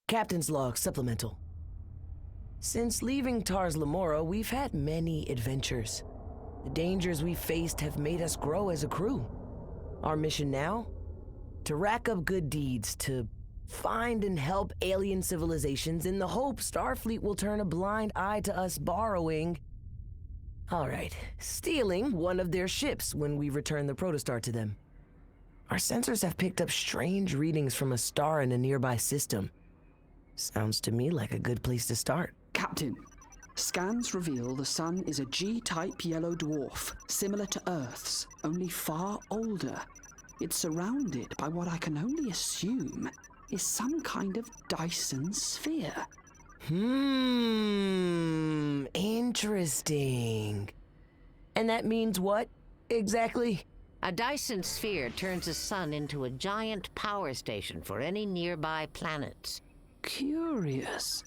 Captain's log supplemental. Since leaving Tars Lamora, we've had many adventures. The dangers we faced have made us grow as a crew. Our mission now? To rack up good deeds, to find and help alien civilizations in the hope Starfleet will turn a blind eye to us borrowing... stealing one of their ships when we return the protostar to them. Our sensors have picked up strange readings from a star in a nearby system. Sounds to me like a good place to start. Captain, scans reveal the sun is a G-type yellow dwarf, similar to Earth's, only far older. It's surrounded by what I can only assume is some kind of Dyson sphere. Interesting. And that means what, exactly? A Dyson sphere turns a sun into a giant power station for any nearby planets. Curious.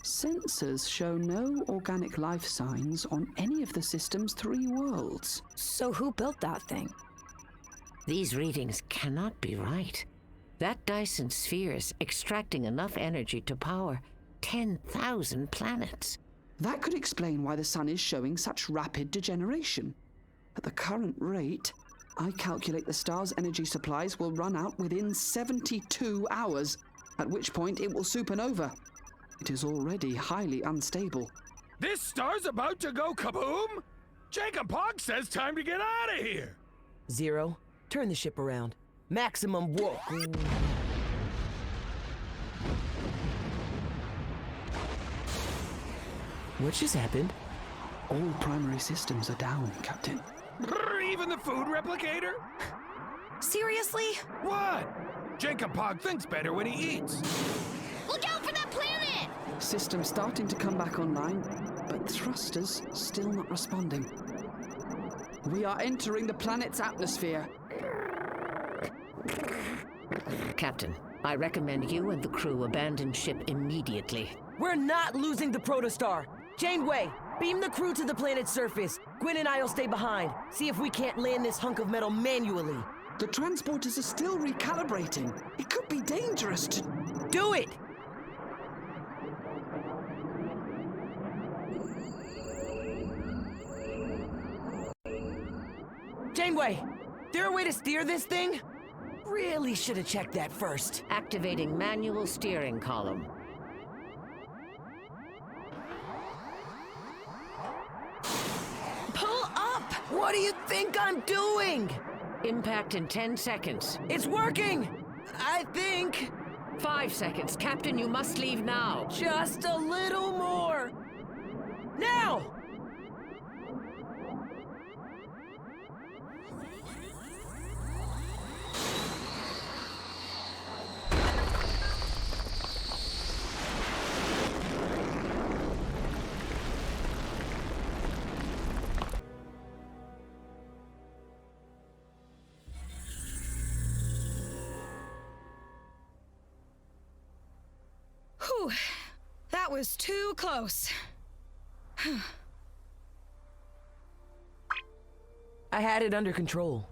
Sensors show no organic life signs on any of the system's 3 worlds. So who built that thing? These readings cannot be right. That Dyson sphere is extracting enough energy to power 10,000 planets. That could explain why the sun is showing such rapid degeneration. At the current rate, I calculate the star's energy supplies will run out within 72 hours, at which point it will supernova. It is already highly unstable. This star's about to go kaboom? Cageccc says time to get out of here. Zero, turn the ship around. Maximum warp. What just happened? All primary systems are down, Captain. Even the food replicator? Seriously? What? Cageccc thinks better when he eats. Look out for that planet! System starting to come back online, but thrusters still not responding. We are entering the planet's atmosphere. Captain, I recommend you and the crew abandon ship immediately. We're not losing the protostar. Janeway, beam the crew to the planet's surface. Gwen and I'll stay behind. See if we can't land this hunk of metal manually. The transporters are still recalibrating. It could be dangerous to... Do it! Janeway, there a way to steer this thing? Really should have checked that first. Activating manual steering column. Pull up! What do you think I'm doing? Impact in 10 seconds. It's working! I think. 5 seconds. Captain, you must leave now. Just a little more. Now! Whew. That was too close. I had it under control.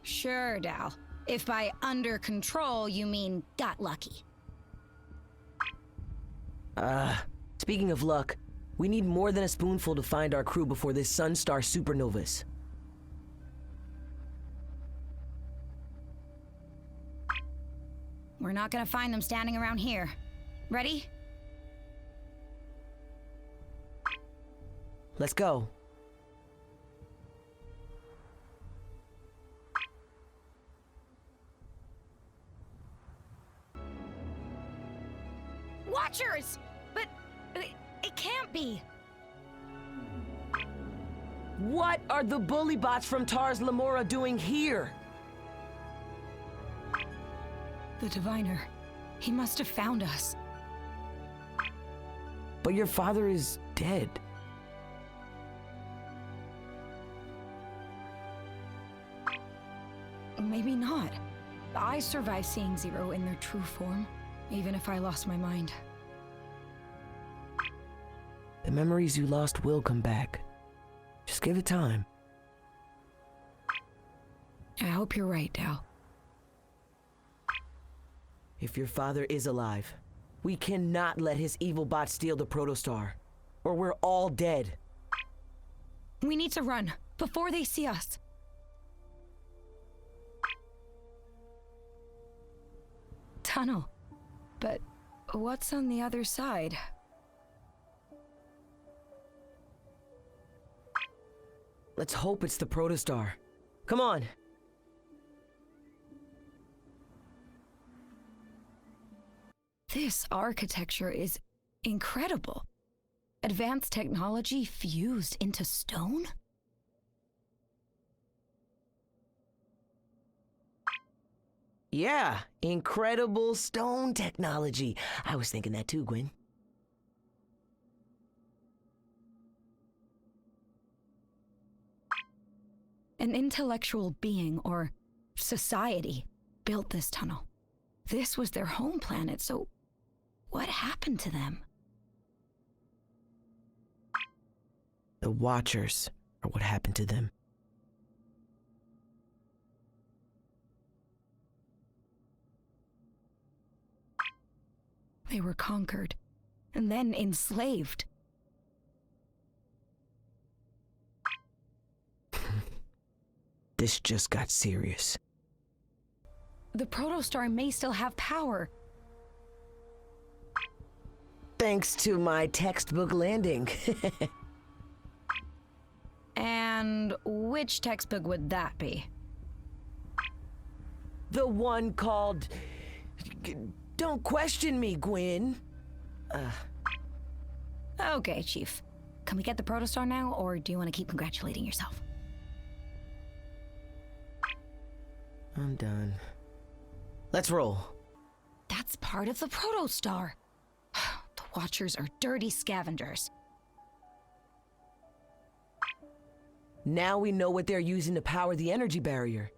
Sure, Dal. If by under control you mean got lucky. Speaking of luck, we need more than a spoonful to find our crew before this sun-star supernovas. We're not gonna find them standing around here. Ready? Let's go. Watchers! But it can't be. What are the bully bots from Tars Lamora doing here? The diviner. He must have found us. But your father is dead. Maybe not. I survived seeing Zero in their true form, even if I lost my mind. The memories you lost will come back. Just give it time. I hope you're right, Dal. If your father is alive, we cannot let his evil bot steal the protostar, or we're all dead. We need to run before they see us. Tunnel. But what's on the other side? Let's hope it's the protostar. Come on. This architecture is incredible. Advanced technology fused into stone? Yeah, incredible stone technology. I was thinking that too, Gwen. An intellectual being, or society, built this tunnel. This was their home planet, so what happened to them? The Watchers are what happened to them. They were conquered, and then enslaved. This just got serious. The protostar may still have power. Thanks to my textbook landing. And which textbook would that be? The one called... Don't question me, Gwen. Okay, Chief. Can we get the protostar now, or do you want to keep congratulating yourself? I'm done. Let's roll. That's part of the protostar. The Watchers are dirty scavengers. Now we know what they're using to power the energy barrier.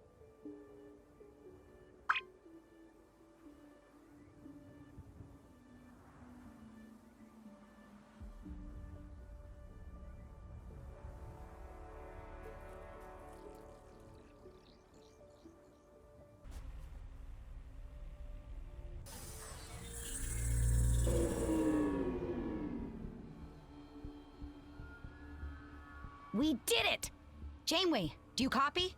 We did it! Janeway, do you copy?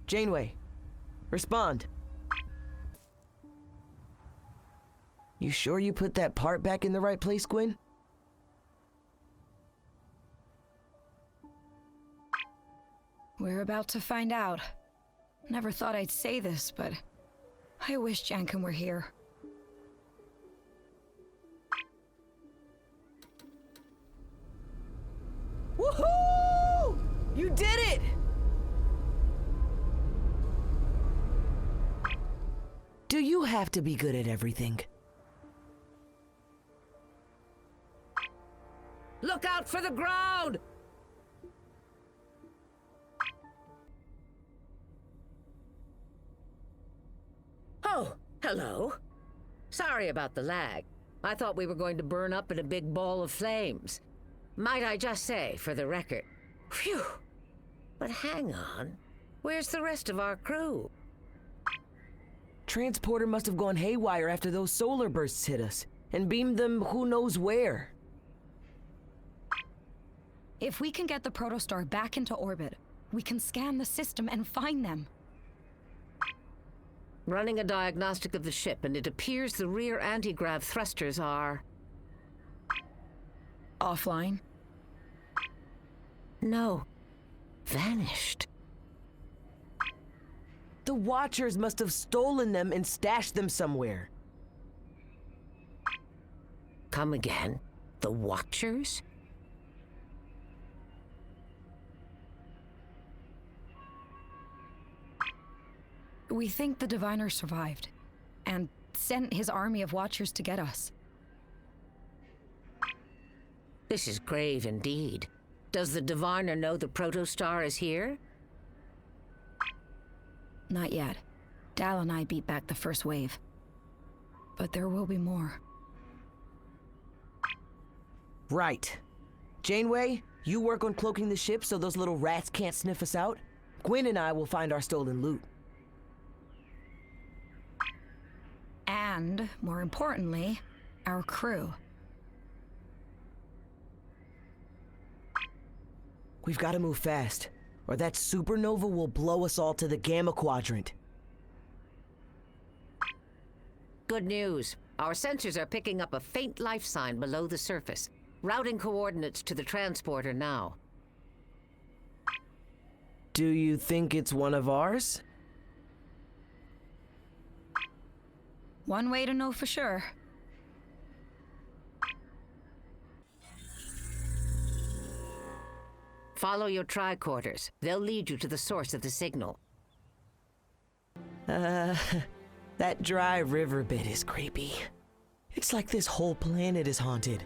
Janeway, respond. You sure you put that part back in the right place, Gwen? We're about to find out. Never thought I'd say this, but I wish Janken were here. Woohoo! You did it! Do you have to be good at everything? Look out for the ground! Oh, hello. Sorry about the lag. I thought we were going to burn up in a big ball of flames. Might I just say, for the record, phew. But hang on. Where's the rest of our crew? Transporter must have gone haywire after those solar bursts hit us, and beamed them who knows where. If we can get the protostar back into orbit, we can scan the system and find them. Running a diagnostic of the ship, and it appears the rear anti-grav thrusters are... Offline? No. Vanished. The Watchers must have stolen them and stashed them somewhere. Come again? The Watchers? We think the Diviner survived, and sent his army of Watchers to get us. This is grave indeed. Does the Diviner know the protostar is here? Not yet. Dal and I beat back the first wave. But there will be more. Right. Janeway, you work on cloaking the ship so those little rats can't sniff us out. Gwen and I will find our stolen loot. and, more importantly, our crew. We've got to move fast, or that supernova will blow us all to the Gamma Quadrant. Good news. Our sensors are picking up a faint life sign below the surface. Routing coordinates to the transporter now. Do you think it's one of ours? One way to know for sure. Follow your tricorders. They'll lead you to the source of the signal. That dry river bit is creepy. It's like this whole planet is haunted.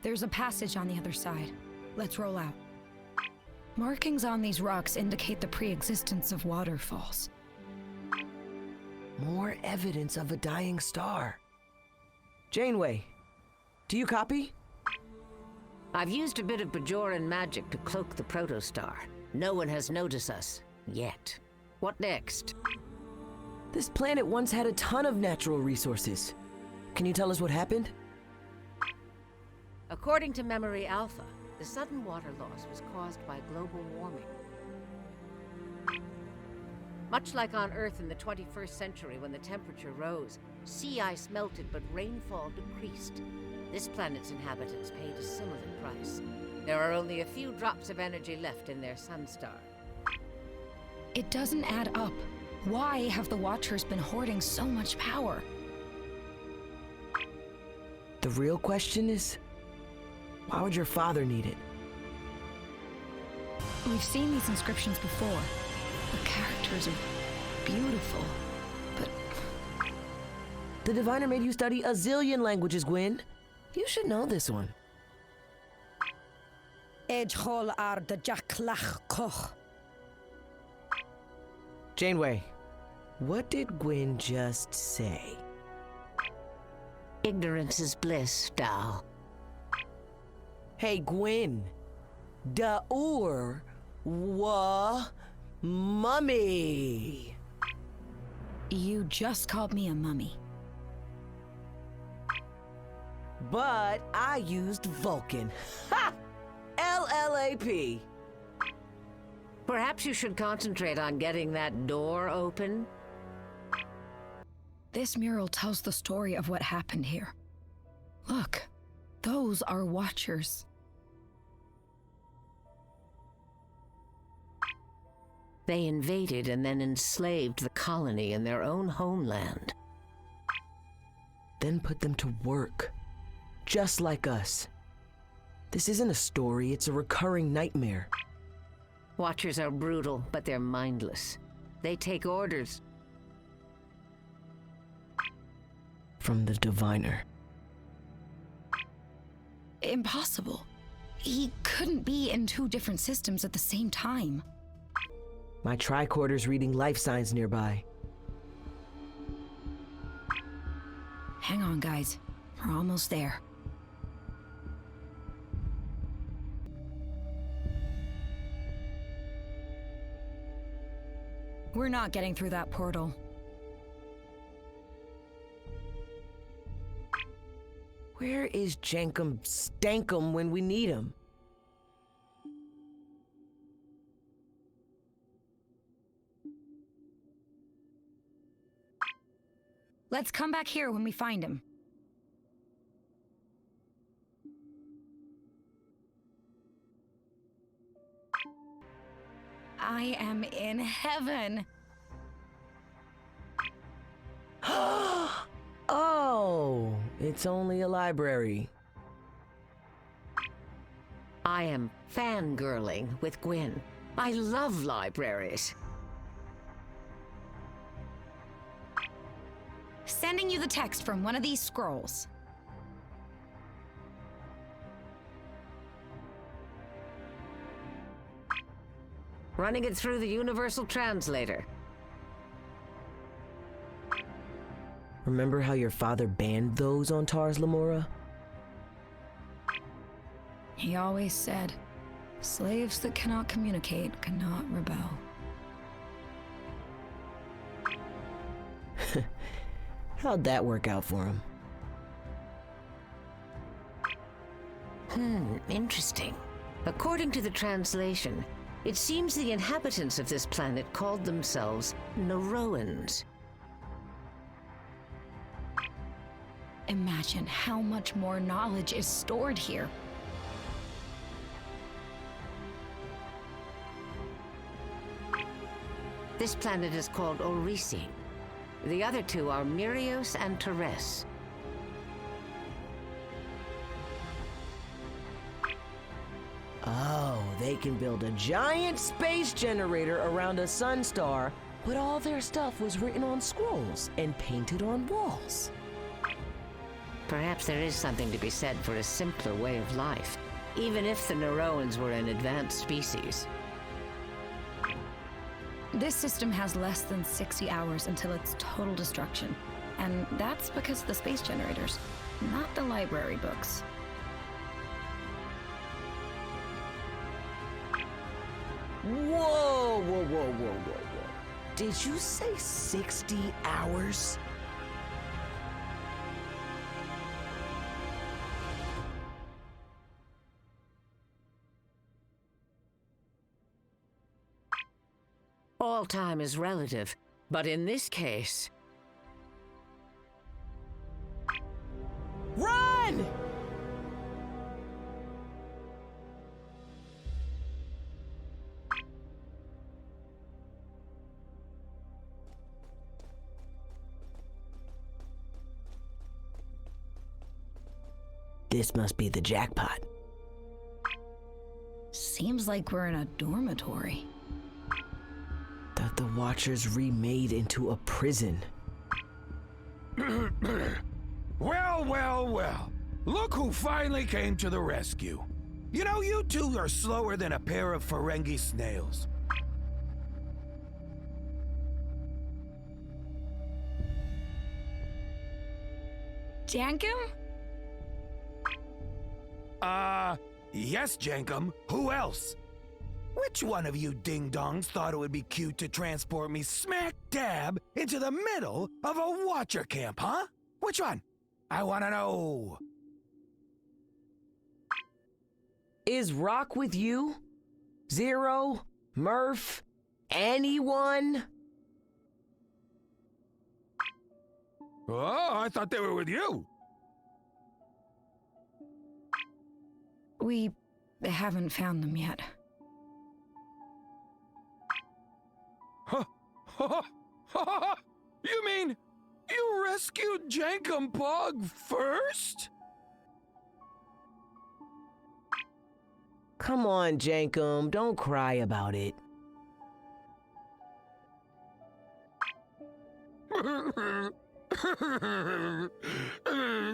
There's a passage on the other side. Let's roll out. Markings on these rocks indicate the pre-existence of waterfalls. More evidence of a dying star. Janeway, do you copy? I've used a bit of Bajoran magic to cloak the protostar. No one has noticed us, yet. What next? This planet once had a ton of natural resources. Can you tell us what happened? According to Memory Alpha, the sudden water loss was caused by global warming. Much like on Earth in the 21st century when the temperature rose, sea ice melted but rainfall decreased. This planet's inhabitants paid a similar price. There are only a few drops of energy left in their sunstar. It doesn't add up. Why have the Watchers been hoarding so much power? The real question is, why would your father need it? We've seen these inscriptions before. The characters are beautiful, but... The Diviner made you study a zillion languages, Gwen. You should know this one. Janeway, what did Gwen just say? Ignorance is bliss, Dal. Hey, Gwen. Daur wa mummy. You just called me a mummy. But I used Vulcan. Ha! LLAP. Perhaps you should concentrate on getting that door open? This mural tells the story of what happened here. Look, those are Watchers. They invaded and then enslaved the colony in their own homeland. Then put them to work. Just like us. This isn't a story, it's a recurring nightmare. Watchers are brutal, but they're mindless. They take orders. From the Diviner. Impossible. He couldn't be in two different systems at the same time. My tricorder's reading life signs nearby. Hang on, guys. We're almost there. We're not getting through that portal. Where is Jankum Stankum when we need him? Let's come back here when we find him. I am in heaven. Oh, it's only a library. I am fangirling with Gwen. I love libraries. Sending you the text from one of these scrolls. Running it through the Universal Translator. Remember how your father banned those on Tars Lamora? He always said, slaves that cannot communicate cannot rebel. How'd that work out for him? Interesting. According to the translation, it seems the inhabitants of this planet called themselves Naroans. Imagine how much more knowledge is stored here. This planet is called Orisi. The other two are Mirios and Teres. Oh, they can build a giant space generator around a sun star, but all their stuff was written on scrolls and painted on walls. Perhaps there is something to be said for a simpler way of life, even if the Naroans were an advanced species. This system has less than 60 hours until its total destruction. And that's because of the space generators, not the library books. Whoa. Did you say 60 hours? All time is relative, but in this case... Run! This must be the jackpot. Seems like we're in a dormitory. That the Watchers remade into a prison. Well. Look who finally came to the rescue. You know, you two are slower than a pair of Ferengi snails. Jankum? Yes, Jankum. Who else? Which one of you ding-dongs thought it would be cute to transport me smack dab into the middle of a Watcher camp, huh? Which one? I wanna know. Is Rock with you? Zero? Murf? Anyone? Oh, I thought they were with you. We haven't found them yet. You mean you rescued Jankum Pog first? Come on, Jankum, don't cry about it.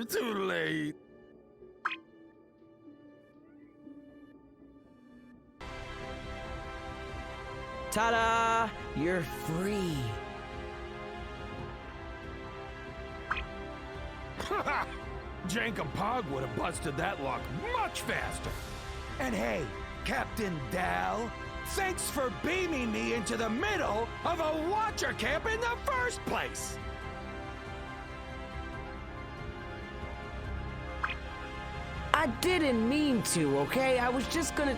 Too late. Ta-da! You're free. Jankum Pog would have busted that lock much faster. And hey, Captain Dal, thanks for beaming me into the middle of a Watcher camp in the first place. I didn't mean to, okay? I was just gonna...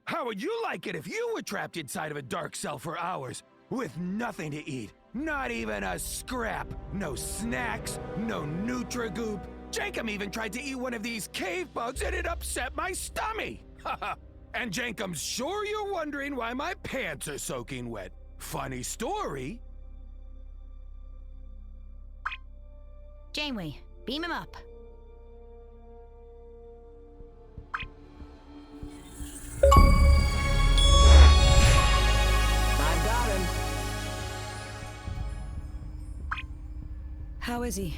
How would you like it if you were trapped inside of a dark cell for hours with nothing to eat? Not even a scrap. No snacks, no Nutrigoop. Jankum even tried to eat one of these cave bugs and it upset my stomach. And Jankum's sure you're wondering why my pants are soaking wet. Funny story. Janeway, beam him up. I got him. How is he?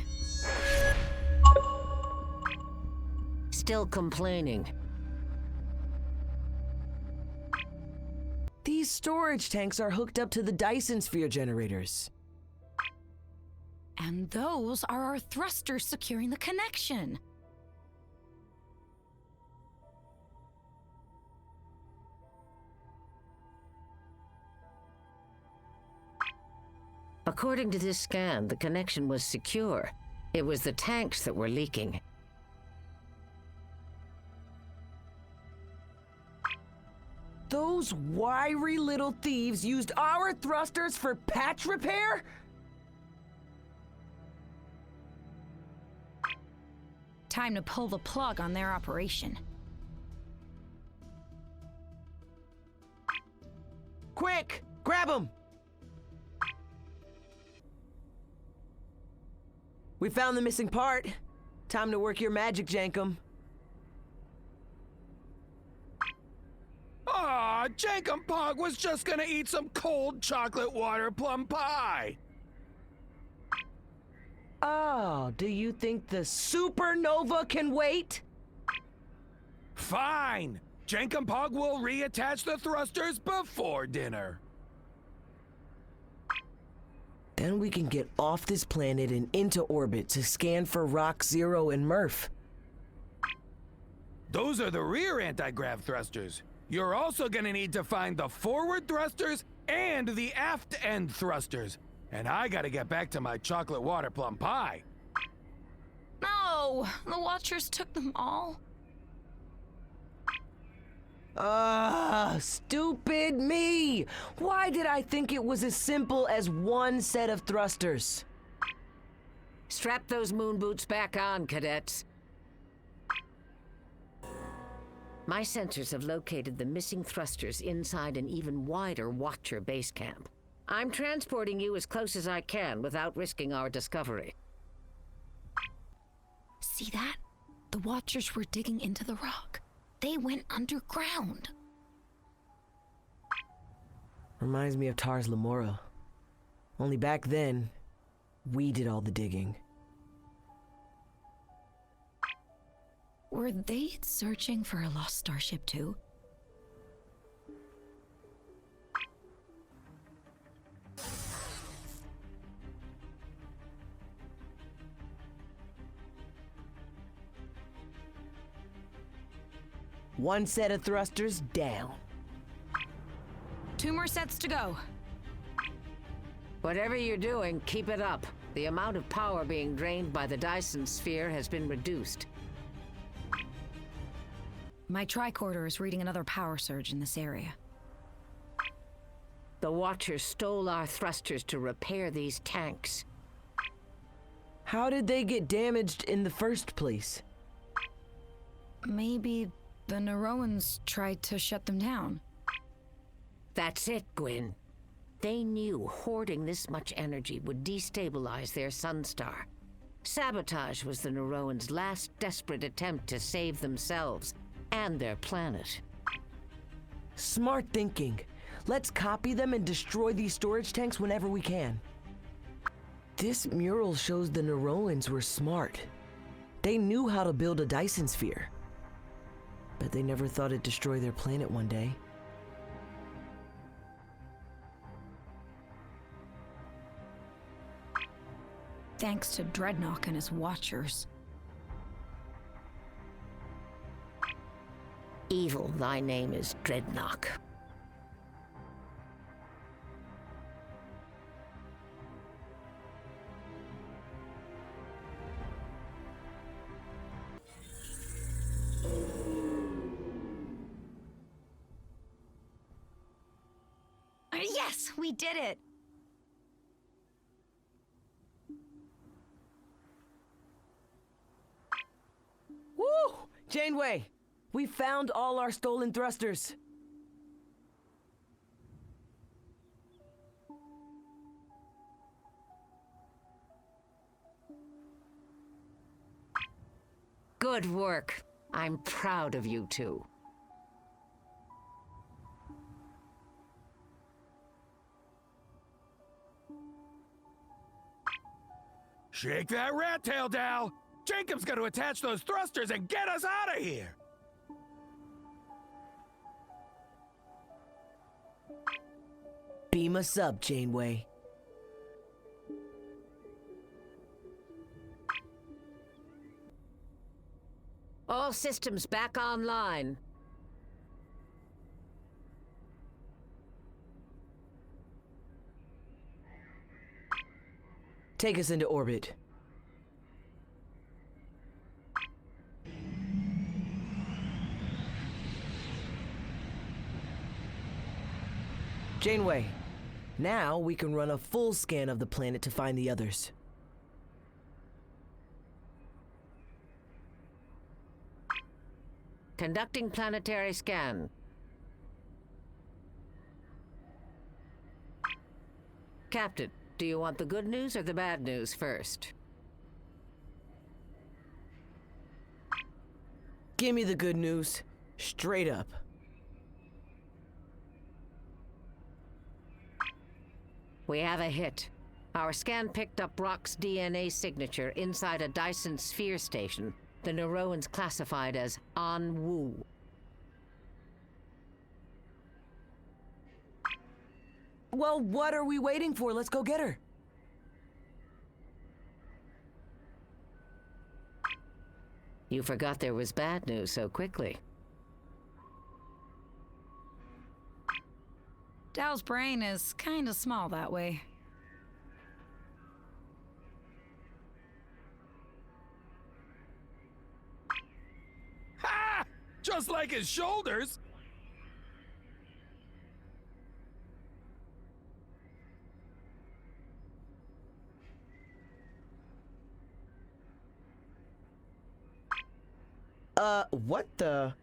Still complaining. These storage tanks are hooked up to the Dyson sphere generators. And those are our thrusters securing the connection. According to this scan, the connection was secure. It was the tanks that were leaking. Those wiry little thieves used our thrusters for patch repair? Time to pull the plug on their operation. Quick! Grab them! We found the missing part. Time to work your magic, Jankum. Aw, Jankum Pog was just gonna eat some cold chocolate water plum pie. Oh, do you think the Supernova can wait? Fine. Jankum Pog will reattach the thrusters before dinner. Then we can get off this planet and into orbit to scan for Rock Zero and Murf. Those are the rear anti-grav thrusters. You're also gonna need to find the forward thrusters and the aft end thrusters. And I gotta get back to my chocolate water plum pie. No! The Watchers took them all. Stupid me! Why did I think it was as simple as one set of thrusters? Strap those moon boots back on, cadets. My sensors have located the missing thrusters inside an even wider Watcher base camp. I'm transporting you as close as I can without risking our discovery. See that? The Watchers were digging into the rock. They went underground. Reminds me of Tars Lamora. Only back then, we did all the digging. Were they searching for a lost starship too? One set of thrusters down. 2 more sets to go. Whatever you're doing, keep it up. The amount of power being drained by the Dyson sphere has been reduced. My tricorder is reading another power surge in this area. The Watchers stole our thrusters to repair these tanks. How did they get damaged in the first place? Maybe the Naroans tried to shut them down. That's it, Gwyn. They knew hoarding this much energy would destabilize their sunstar. Sabotage was the Naroans' last desperate attempt to save themselves and their planet. Smart thinking. Let's copy them and destroy these storage tanks whenever we can. This mural shows the Naroans were smart. They knew how to build a Dyson sphere. But they never thought it'd destroy their planet one day. Thanks to Dreadnought and his Watchers. Evil, thy name is Dreadnought. Yes, we did it! Woo! Janeway, we found all our stolen thrusters. Good work. I'm proud of you two. Shake that rat tail, Dal! Jacob's got to attach those thrusters and get us out of here! Beam us up, Janeway. All systems back online. Take us into orbit. Janeway, now we can run a full scan of the planet to find the others. Conducting planetary scan. Captain, do you want the good news or the bad news first? Give me the good news. Straight up. We have a hit. Our scan picked up Rock's DNA signature inside a Dyson sphere station the Naroans classified as En-Wu. Well, what are we waiting for? Let's go get her. You forgot there was bad news so quickly. Dow's brain is kinda small that way. Ha! Just like his shoulders! What the?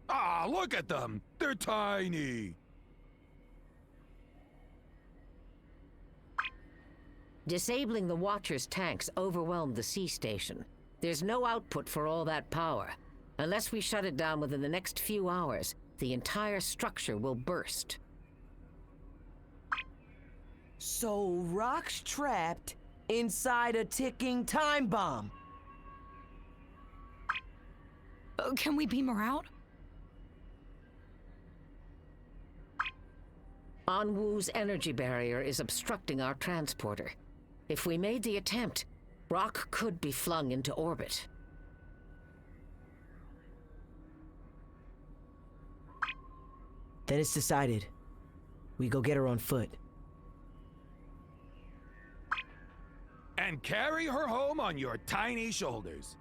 Ah, look at them! They're tiny! Disabling the Watcher's tanks overwhelmed the sea station. There's no output for all that power. Unless we shut it down within the next few hours, the entire structure will burst. So Rock's trapped inside a ticking time bomb. Can we beam her out? En-Wu's energy barrier is obstructing our transporter. If we made the attempt, Rock could be flung into orbit. Then it's decided. We go get her on foot. And carry her home on your tiny shoulders.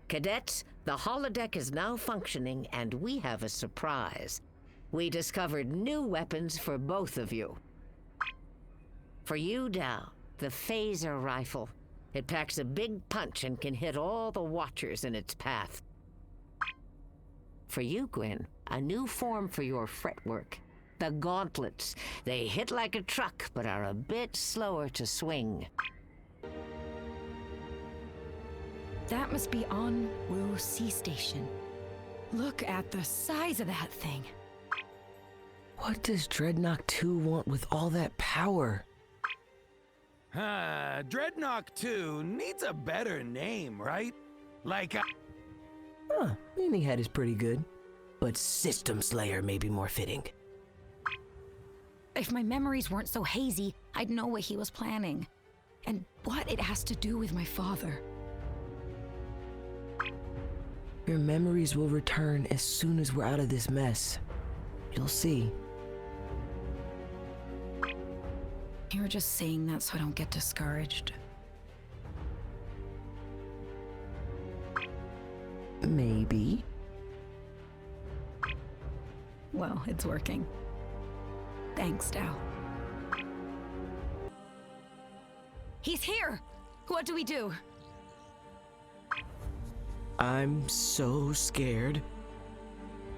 Cadets, the holodeck is now functioning, and we have a surprise. We discovered new weapons for both of you. For you, Dow, the phaser rifle. It packs a big punch and can hit all the Watchers in its path. For you, Gwyn, a new form for your fretwork. The gauntlets. They hit like a truck, but are a bit slower to swing. That must be En-Wu Sea Station. Look at the size of that thing. What does Dreadnought 2 want with all that power? Dreadnought 2 needs a better name, right? Like a... Huh, Mini Head is pretty good. But System Slayer may be more fitting. If my memories weren't so hazy, I'd know what he was planning. And what it has to do with my father. Your memories will return as soon as we're out of this mess. You'll see. You're just saying that so I don't get discouraged. Maybe. Well, it's working. Thanks, Dow. He's here! What do we do? I'm so scared.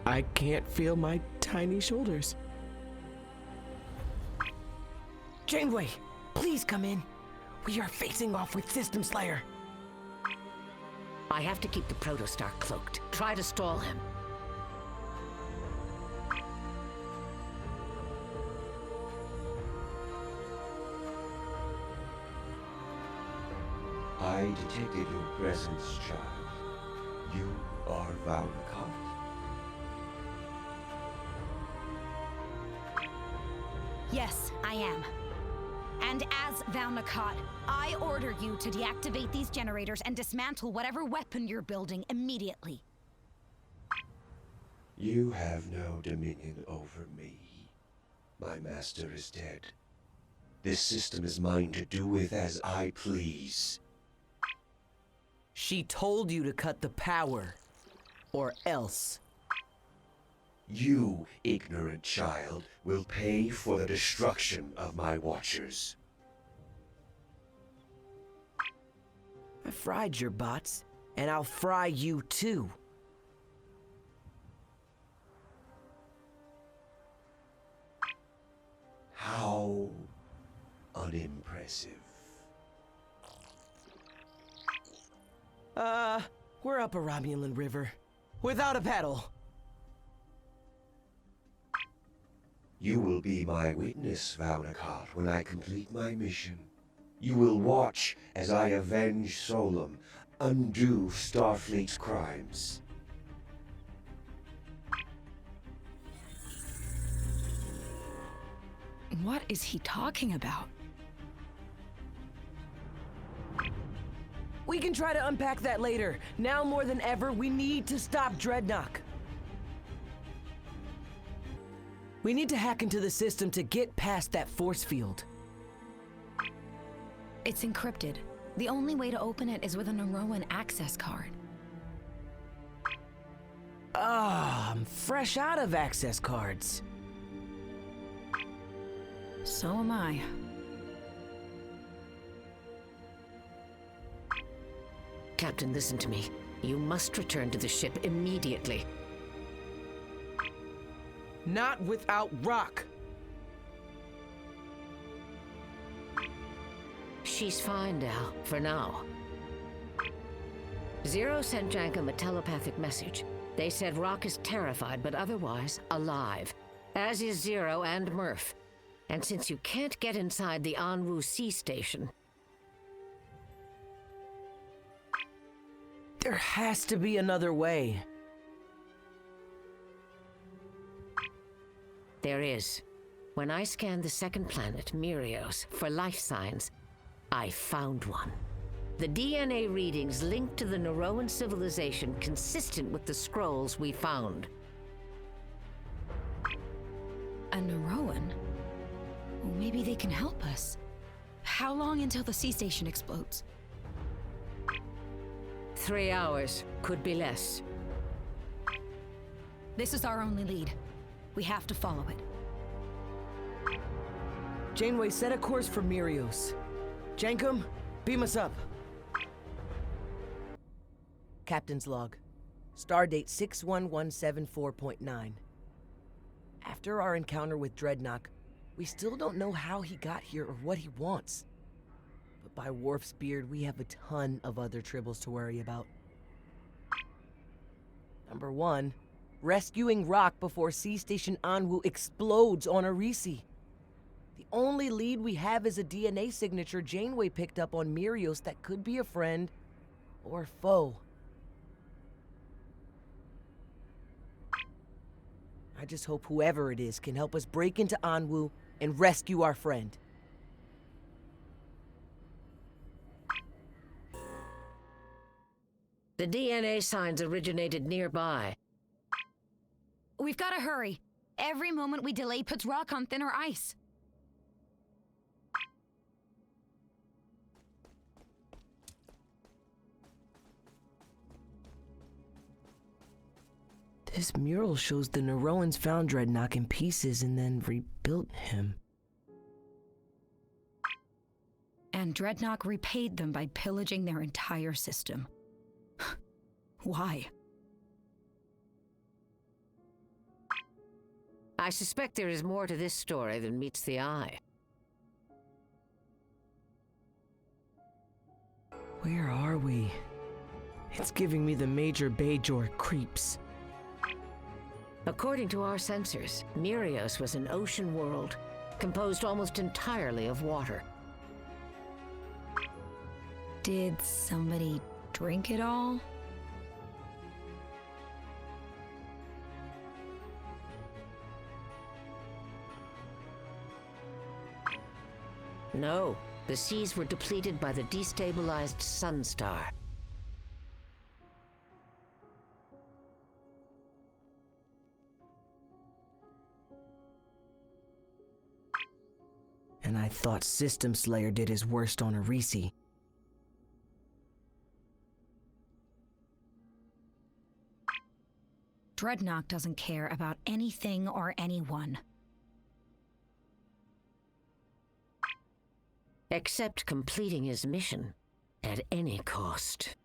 I can't feel my tiny shoulders. Janeway, please come in. We are facing off with System Slayer. I have to keep the protostar cloaked. Try to stall him. I detected your presence, child. You are Valrakot. Yes, I am. And as Valnakat, I order you to deactivate these generators and dismantle whatever weapon you're building immediately. You have no dominion over me. My master is dead. This system is mine to do with as I please. She told you to cut the power. Or else. You, ignorant child, will pay for the destruction of my watchers. I fried your bots, and I'll fry you too. How unimpressive. We're up a Romulan river. Without a paddle. You will be my witness, Valnakat, when I complete my mission. You will watch as I avenge Solum, undo Starfleet's crimes. What is he talking about? We can try to unpack that later. Now more than ever, we need to stop Dreadnought. We need to hack into the system to get past that force field. It's encrypted. The only way to open it is with a Naroan access card. I'm fresh out of access cards. So am I. Captain, listen to me. You must return to the ship immediately. Not without Rock. She's fine now, for now. Zero sent Jankum a telepathic message. They said Rock is terrified, but otherwise alive. As is Zero and Murf. And since you can't get inside the Anwu Sea Station... There has to be another way. There is. When I scanned the second planet, Mirios, for life signs, I found one. The DNA readings linked to the Naroan civilization consistent with the scrolls we found. A Naroan? Well, maybe they can help us. How long until the sea station explodes? 3 hours. Could be less. This is our only lead. We have to follow it. Janeway, set a course for Mirios. Jankum, beam us up. Captain's log. Stardate 61174.9. After our encounter with Dreadnought, we still don't know how he got here or what he wants. But by Worf's beard, we have a ton of other tribbles to worry about. Number 1, rescuing Rock before Sea Station Anwu explodes on Arisi. The only lead we have is a DNA signature Janeway picked up on Mirios that could be a friend or foe. I just hope whoever it is can help us break into Anwu and rescue our friend. The DNA signs originated nearby. We've got to hurry. Every moment we delay puts Rock on thinner ice. This mural shows the Naroans found Dreadnought in pieces and then rebuilt him. And Dreadnought repaid them by pillaging their entire system. Why? I suspect there is more to this story than meets the eye. Where are we? It's giving me the Major Bajor creeps. According to our sensors, Mirios was an ocean world, composed almost entirely of water. Did somebody drink it all? No, the seas were depleted by the destabilized Sunstar. And I thought System Slayer did his worst on Arisi. Dreadnought doesn't care about anything or anyone. Except completing his mission at any cost.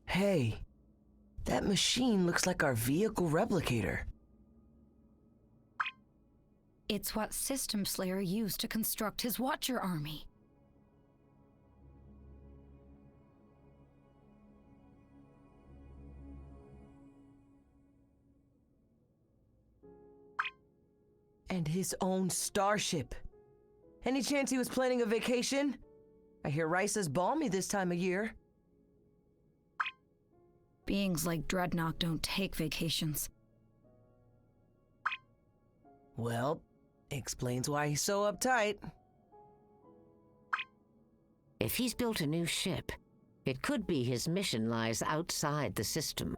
Hey, that machine looks like our vehicle replicator. It's what System Slayer used to construct his Watcher army. And his own starship. Any chance he was planning a vacation? I hear Rice's balmy this time of year. Beings like Dreadnought don't take vacations. Well, explains why he's so uptight. If he's built a new ship, it could be his mission lies outside the system.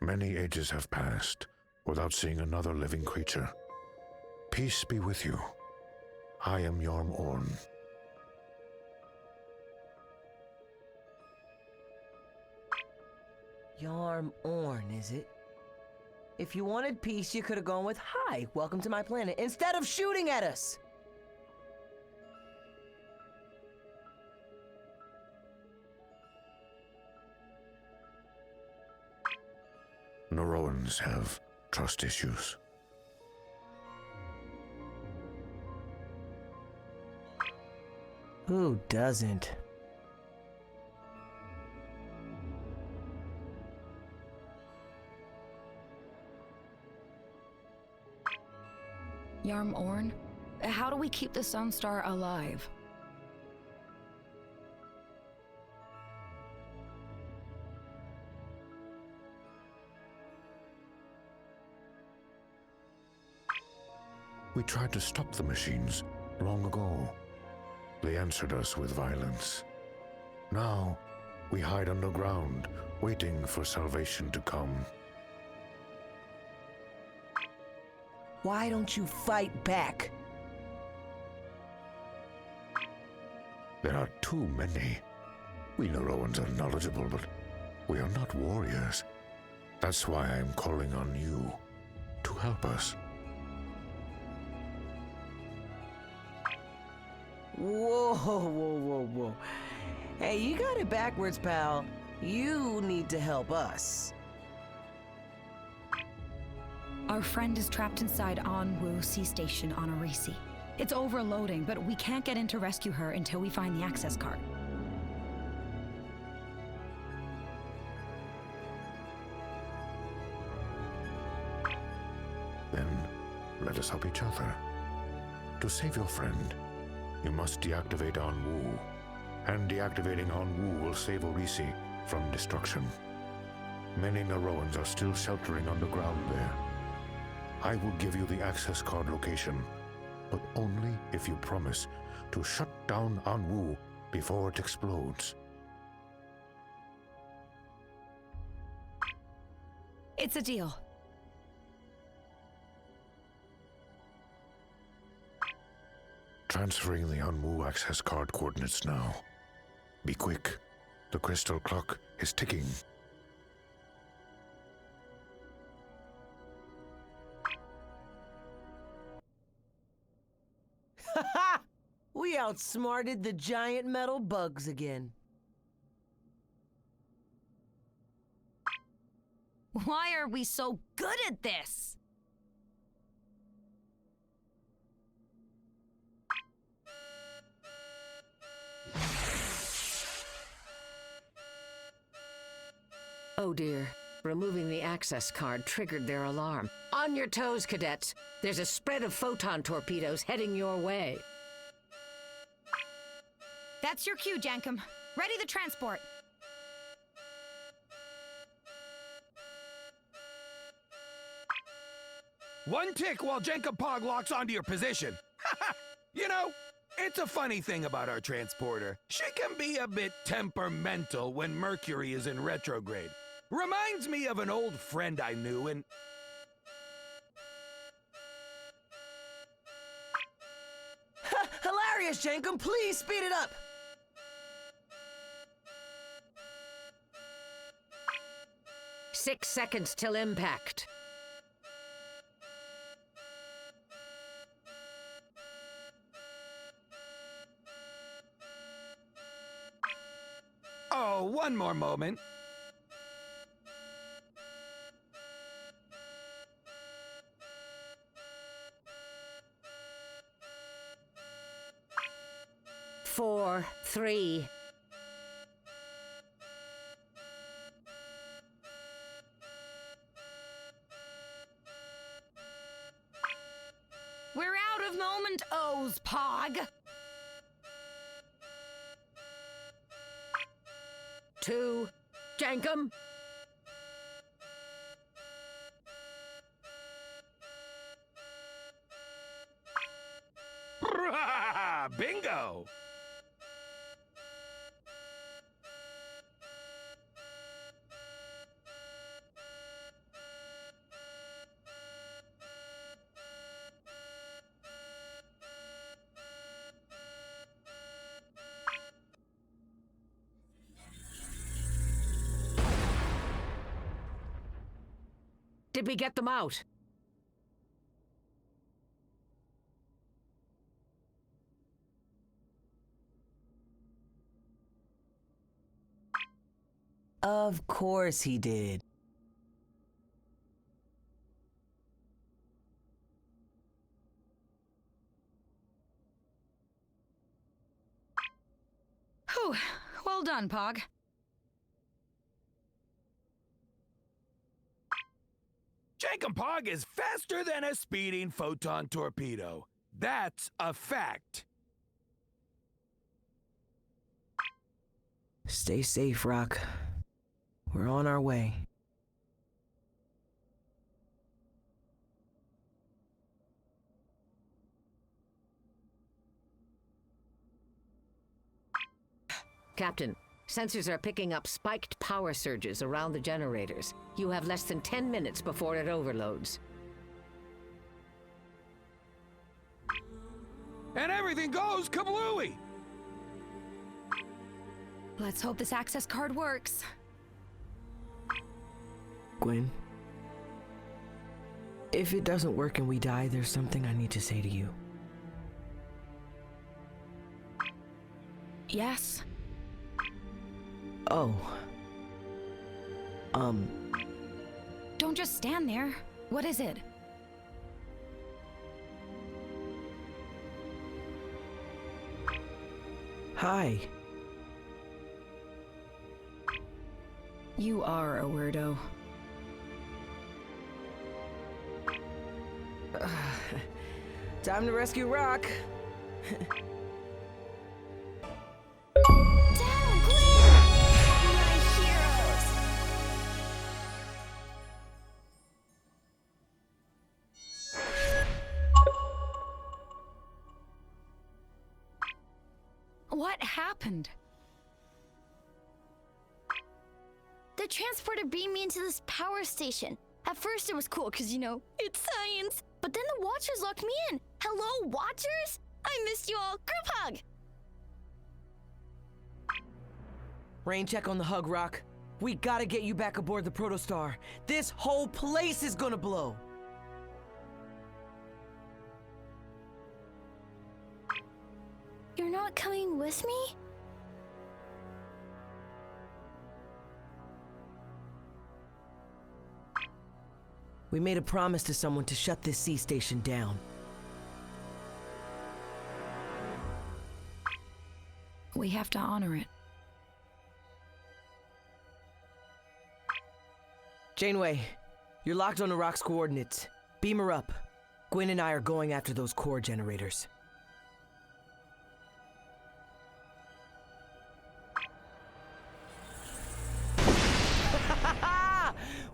Many ages have passed without seeing another living creature. Peace be with you. I am Orn. Yarm Orn, is it? If you wanted peace, you could have gone with, "Hi, welcome to my planet," instead of shooting at us! Naroans have trust issues. Who doesn't? Yarm Orn, how do we keep the Sunstar alive? We tried to stop the machines long ago. They answered us with violence. Now, we hide underground, waiting for salvation to come. Why don't you fight back? There are too many. We Naroans are knowledgeable, but we are not warriors. That's why I am calling on you to help us. Whoa. Hey, you got it backwards, pal. You need to help us. Our friend is trapped inside Anwu Sea Station on Arisi. It's overloading, but we can't get in to rescue her until we find the access card. Then, let us help each other. To save your friend, you must deactivate Anwu. And deactivating Anwu will save Arisi from destruction. Many Naroans are still sheltering underground there. I will give you the access card location, but only if you promise to shut down Anwu before it explodes. It's a deal. Transferring the Anwu access card coordinates now. Be quick. The crystal clock is ticking. Ha! We outsmarted the giant metal bugs again. Why are we so good at this? Oh dear. Removing the access card triggered their alarm. On your toes, cadets. There's a spread of photon torpedoes heading your way. That's your cue, Jankum. Ready the transport. One tick while Jankapog locks onto your position. You know, it's a funny thing about our transporter. She can be a bit temperamental when Mercury is in retrograde. Reminds me of an old friend I knew and... Hilarious, Jankum! Please speed it up! Six seconds till impact. Oh, one more moment. Four, three. We're out of moment O's, Pog. 2, Jankum. Bingo! Did we get them out? Of course he did. Whew. Well done, Pog. Jankapog is faster than a speeding photon torpedo. That's a fact. Stay safe, Rock. We're on our way. Captain, sensors are picking up spiked power surges around the generators. You have less than 10 minutes before it overloads. And everything goes kablooey! Let's hope this access card works. Gwen, if it doesn't work and we die, there's something I need to say to you. Yes? Oh. Don't just stand there. What is it? Hi. You are a weirdo. Time to rescue Rock. Down, Glenn! My heroes! What happened? The transporter beamed me into this power station. At first it was cool, because, you know, it's science. But then the Watchers locked me in. Hello, Watchers? I missed you all. Group hug! Rain check on the hug, Rock. We gotta get you back aboard the protostar. This whole place is gonna blow. You're not coming with me? We made a promise to someone to shut this sea station down. We have to honor it. Janeway, you're locked on the Rock's coordinates. Beam her up. Gwen and I are going after those core generators.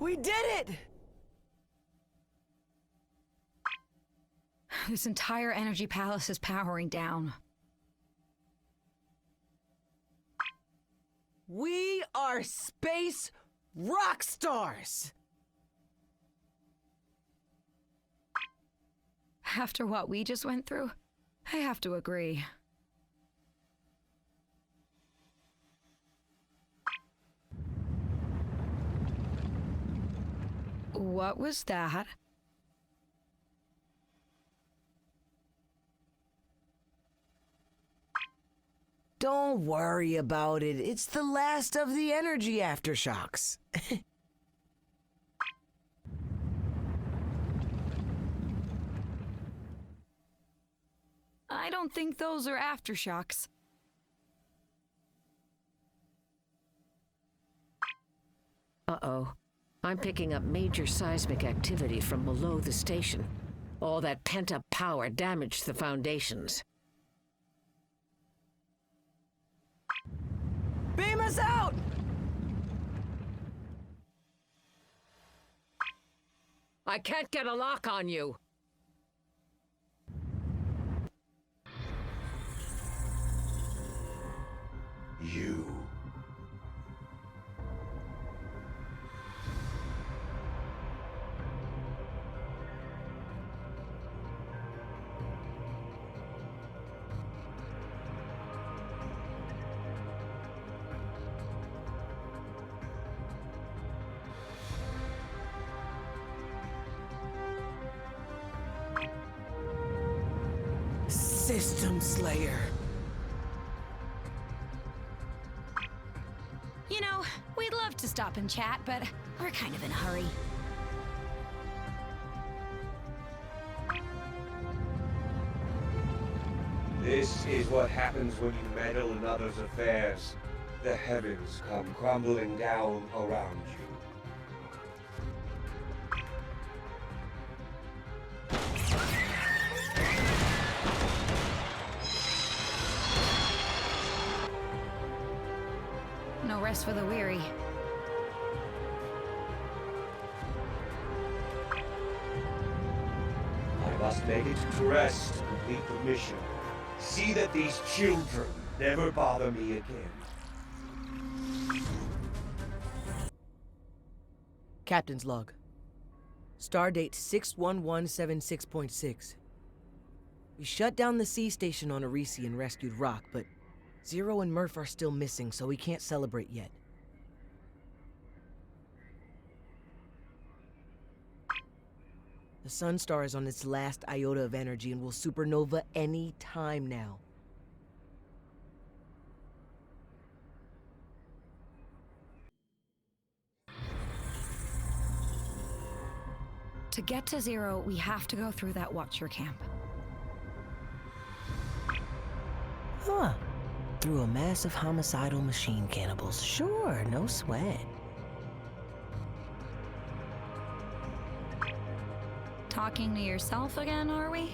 We did it! This entire energy palace is powering down. We are space rock stars! After what we just went through, I have to agree. What was that? Don't worry about it. It's the last of the energy aftershocks. I don't think those are aftershocks. Uh-oh. I'm picking up major seismic activity from below the station. All that pent-up power damaged the foundations. Beam us out! I can't get a lock on you. You. System Slayer. You know, we'd love to stop and chat, but we're kind of in a hurry. This is what happens when you meddle in others' affairs. The heavens come crumbling down around you. No rest for the weary. I must make it to rest to complete the mission. See that these children never bother me again. Captain's log. Stardate 61176.6. We shut down the sea station on Arisi and rescued Rock, but Zero and Murf are still missing, so we can't celebrate yet. The Sunstar is on its last iota of energy and will supernova any time now. To get to Zero, we have to go through that Watcher camp. Huh. Through a mass of homicidal machine cannibals. Sure, no sweat. Talking to yourself again, are we?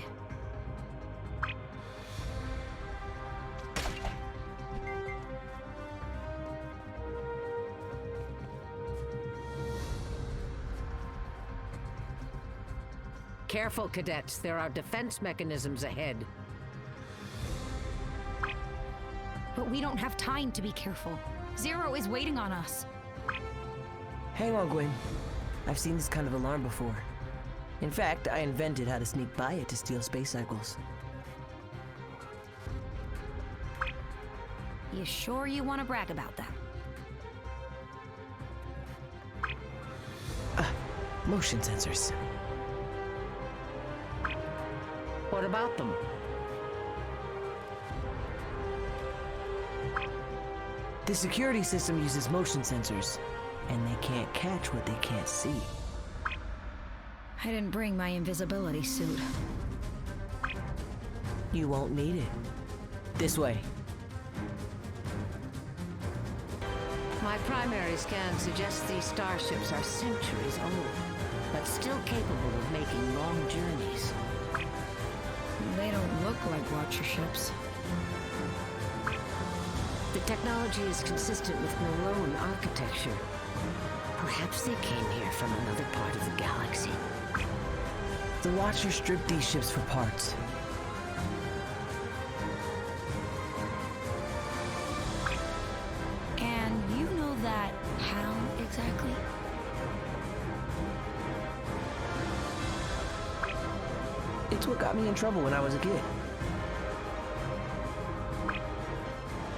Careful, cadets. There are defense mechanisms ahead. But we don't have time to be careful. Zero is waiting on us. Hang on, Gwen. I've seen this kind of alarm before. In fact, I invented how to sneak by it to steal space cycles. You sure you want to brag about that? Motion sensors. What about them? The security system uses motion sensors, and they can't catch what they can't see. I didn't bring my invisibility suit. You won't need it. This way. My primary scan suggests these starships are centuries old, but still capable of making long journeys. They don't look like Watcher ships. The technology is consistent with Naroan architecture. Perhaps they came here from another part of the galaxy. The Watchers stripped these ships for parts. And you know that how exactly? It's what got me in trouble when I was a kid.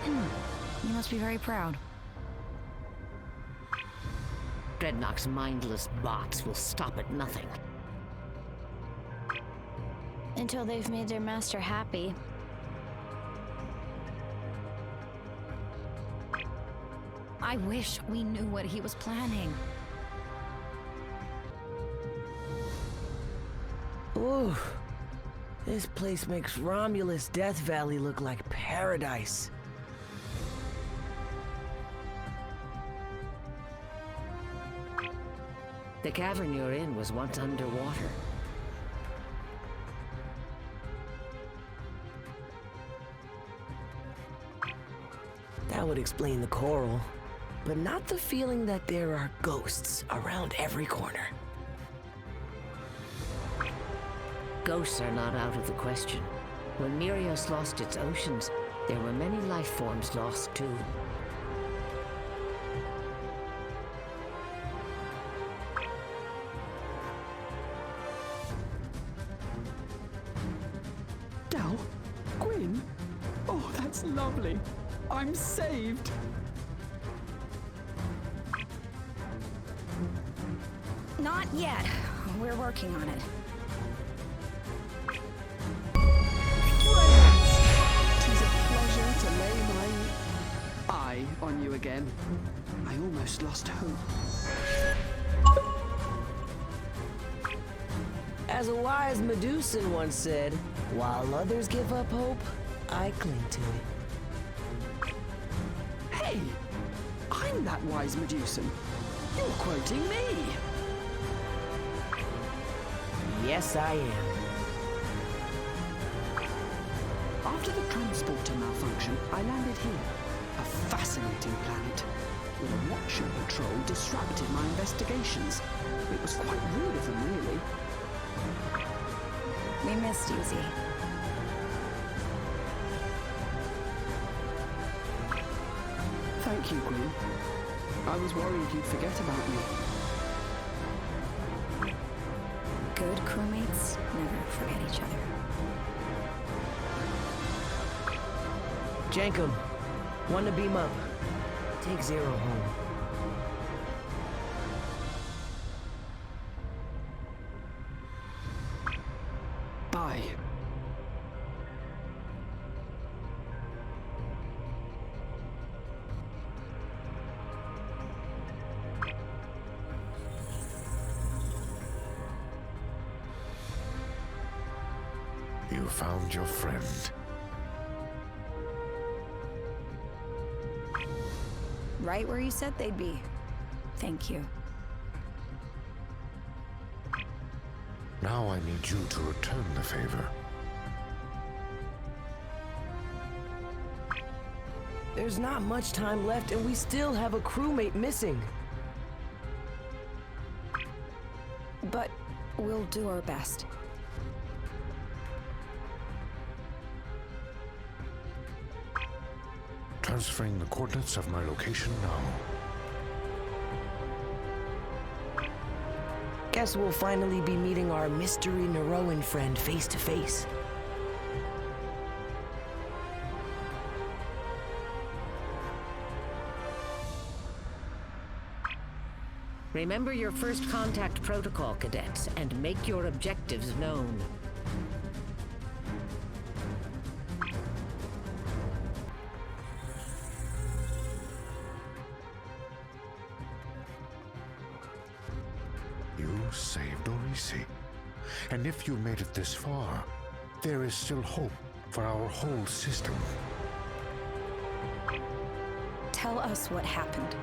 You must be very proud. Dreadnought's mindless bots will stop at nothing. Until they've made their master happy. I wish we knew what he was planning. Ooh, this place makes Romulus Death Valley look like paradise. The cavern you're in was once underwater. That would explain the coral, but not the feeling that there are ghosts around every corner. Ghosts are not out of the question. When Mirios lost its oceans, there were many life forms lost too. Dal? Gwyn? Oh, that's lovely. I'm saved. Not yet. We're working on it. Tis a pleasure to lay my eye on you again. I almost lost hope. As a wise Medusan once said, while others give up hope, I cling to it. Hey! I'm that wise Medusan. You're quoting me! Yes, I am. After the transporter malfunction, I landed here. A fascinating planet. The Watcher Patrol disrupted my investigations. It was quite rude of them, really. We missed you, Z. Thank you, Gwyn. I was worried you'd forget about me. Good crewmates never forget each other. Jankum, one to beam up. Take Zero home. Bye. You found your friend. Right where you said they'd be. Thank you. Now I need you to return the favor. There's not much time left and we still have a crewmate missing. But we'll do our best. Transferring the coordinates of my location now. Guess we'll finally be meeting our mystery Naroan friend face to face. Remember your first contact protocol, cadets, and make your objectives known. You saved Orisi. And if you made it this far, there is still hope for our whole system. Tell us what happened.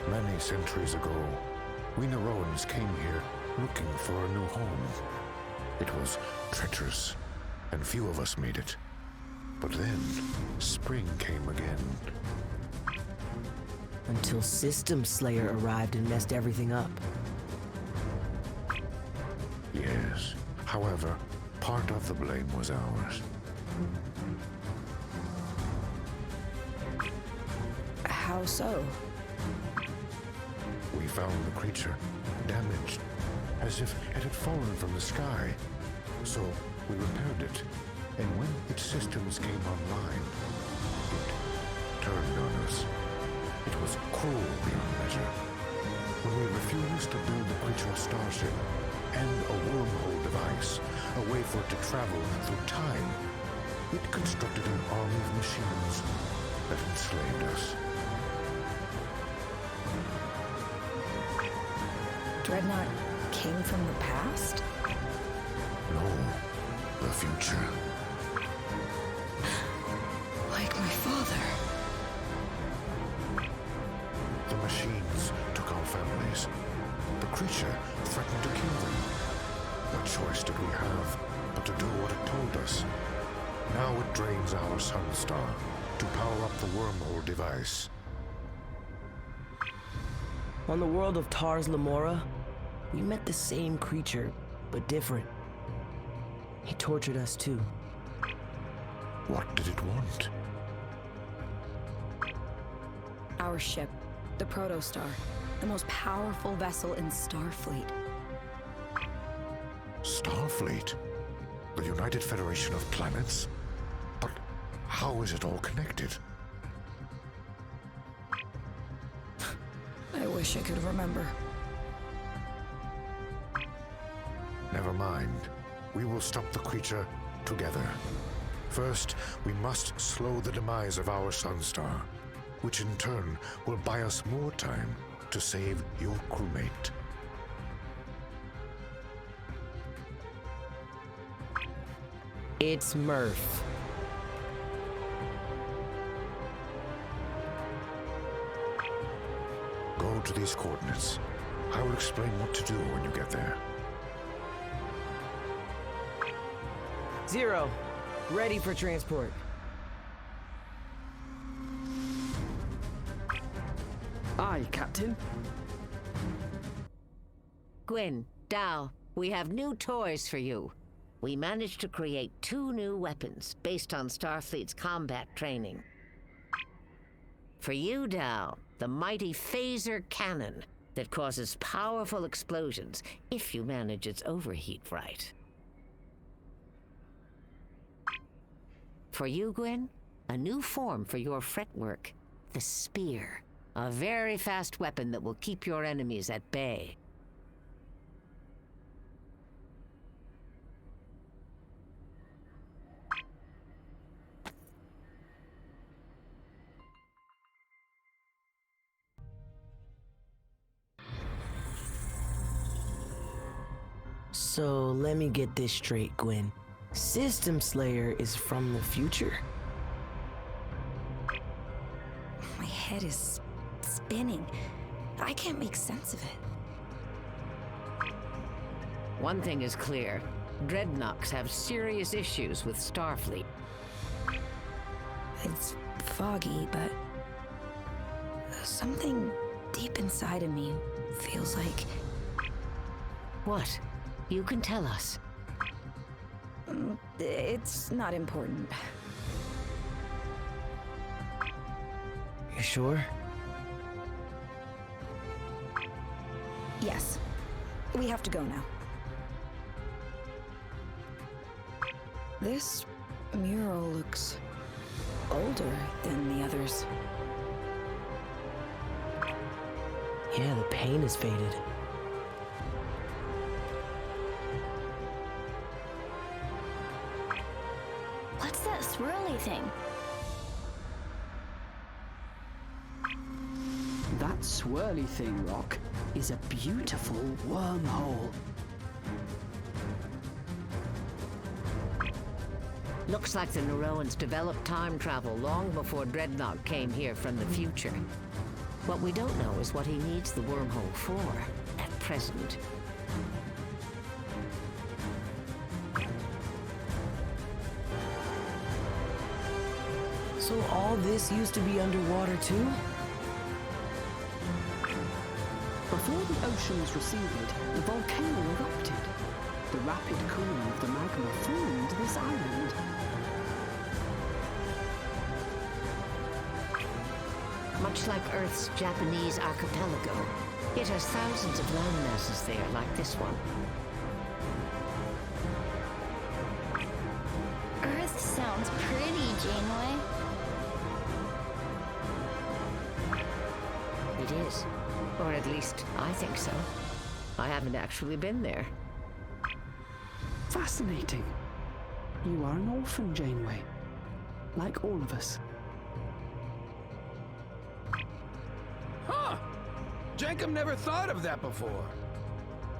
Many centuries ago, we Naroans came here looking for a new home. It was treacherous, and few of us made it. But then, spring came again. Until System Slayer arrived and messed everything up. Yes. However, part of the blame was ours. How so? We found the creature, damaged, as if it had fallen from the sky. So we repaired it, and when its systems came online, it turned on us. It was cruel beyond measure. When we refused to build the creature a starship and a wormhole device, a way for it to travel through time, it constructed an army of machines that enslaved us. Dreadnought came from the past? No, the future. Like my father. The machines took our families. The creature threatened to kill them. What choice did we have but to do what it told us? Now it drains our sunstar to power up the wormhole device. On the world of Tars Lamora, we met the same creature, but different. He tortured us too. What did it want? Our ship, the protostar, the most powerful vessel in Starfleet. Starfleet? The United Federation of Planets? But how is it all connected? I wish I could remember. Never mind. We will stop the creature together. First, we must slow the demise of our sunstar, which in turn will buy us more time to save your crewmate. It's Murf. Go to these coordinates. I will explain what to do when you get there. 0. Ready for transport. Aye, Captain. Gwyn, Dal, we have new toys for you. We managed to create 2 new weapons based on Starfleet's combat training. For you, Dal, the mighty phaser cannon that causes powerful explosions if you manage its overheat right. For you, Gwyn, a new form for your fretwork, the spear. A very fast weapon that will keep your enemies at bay. So let me get this straight, Gwyn. System Slayer is from the future? My head is spinning. I can't make sense of it. One thing is clear. Dreadnoughts have serious issues with Starfleet. It's foggy, but something deep inside of me feels like... What? You can tell us. It's not important. You sure? Yes. We have to go now. This mural looks older than the others. Yeah, the paint is faded. What's that swirly thing? That swirly thing, Rock, is a beautiful wormhole. Looks like the Naroans developed time travel long before Dreadnought came here from the future. What we don't know is what he needs the wormhole for at present. So all this used to be underwater too? Before the oceans receded, the volcano erupted. The rapid cooling of the magma formed this island. Much like Earth's Japanese archipelago, it has thousands of landmasses there like this one. Earth sounds pretty, Janeway. It is. Or at least, I think so. I haven't actually been there. Fascinating. You are an orphan, Janeway. Like all of us. Huh. Jankum never thought of that before.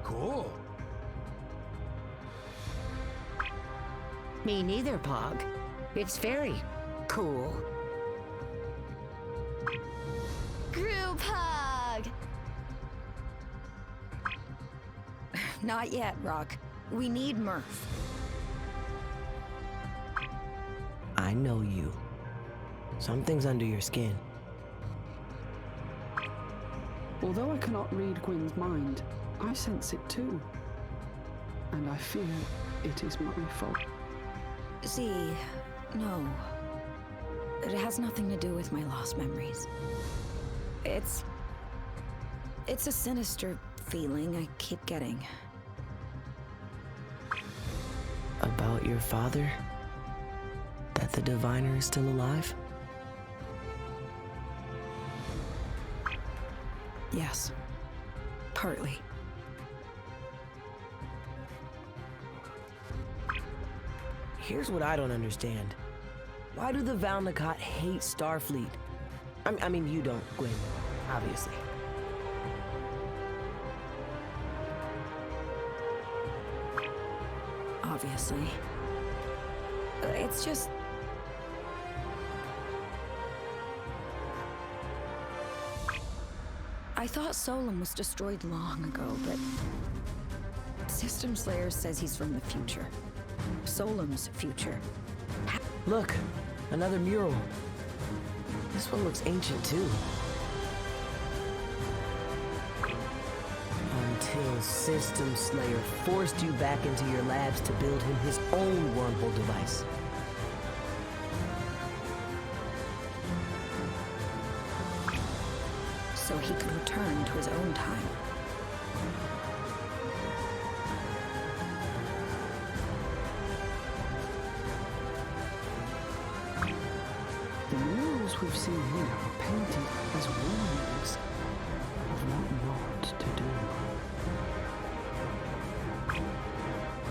Cool. Me neither, Pog. It's very cool. Group hug! Not yet, Rock. We need Murf. I know you. Something's under your skin. Although I cannot read Gwyn's mind, I sense it too. And I fear it is my fault. See, no. It has nothing to do with my lost memories. It's a sinister feeling I keep getting. About your father? That the diviner is still alive? Yes. Partly. Here's what I don't understand. Why do the Valnakat hate Starfleet? I mean, you don't, Gwyn, obviously. Obviously. It's just... I thought Solum was destroyed long ago, but... System Slayer says he's from the future. Solum's future. Look, another mural. This one looks ancient too. Until System Slayer forced you back into your labs to build him his own wormhole device. So he could return to his own time. The murals we've seen here are painted as warnings of what not to do.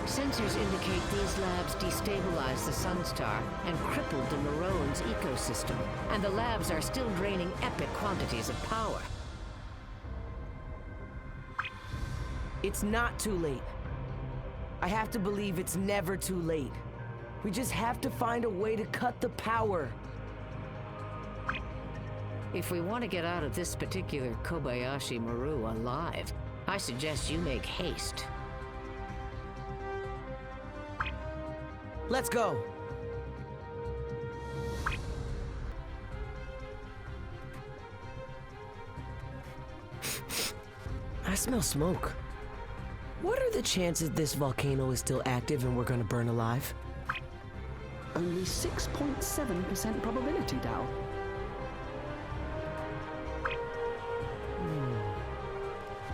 Sensors indicate these labs destabilized the Sunstar and crippled the Naroans ecosystem, and the labs are still draining epic quantities of power. It's not too late. I have to believe it's never too late. We just have to find a way to cut the power. If we want to get out of this particular Kobayashi Maru alive, I suggest you make haste. Let's go. I smell smoke. What are the chances this volcano is still active and we're gonna burn alive? Only 6.7% probability, Dal.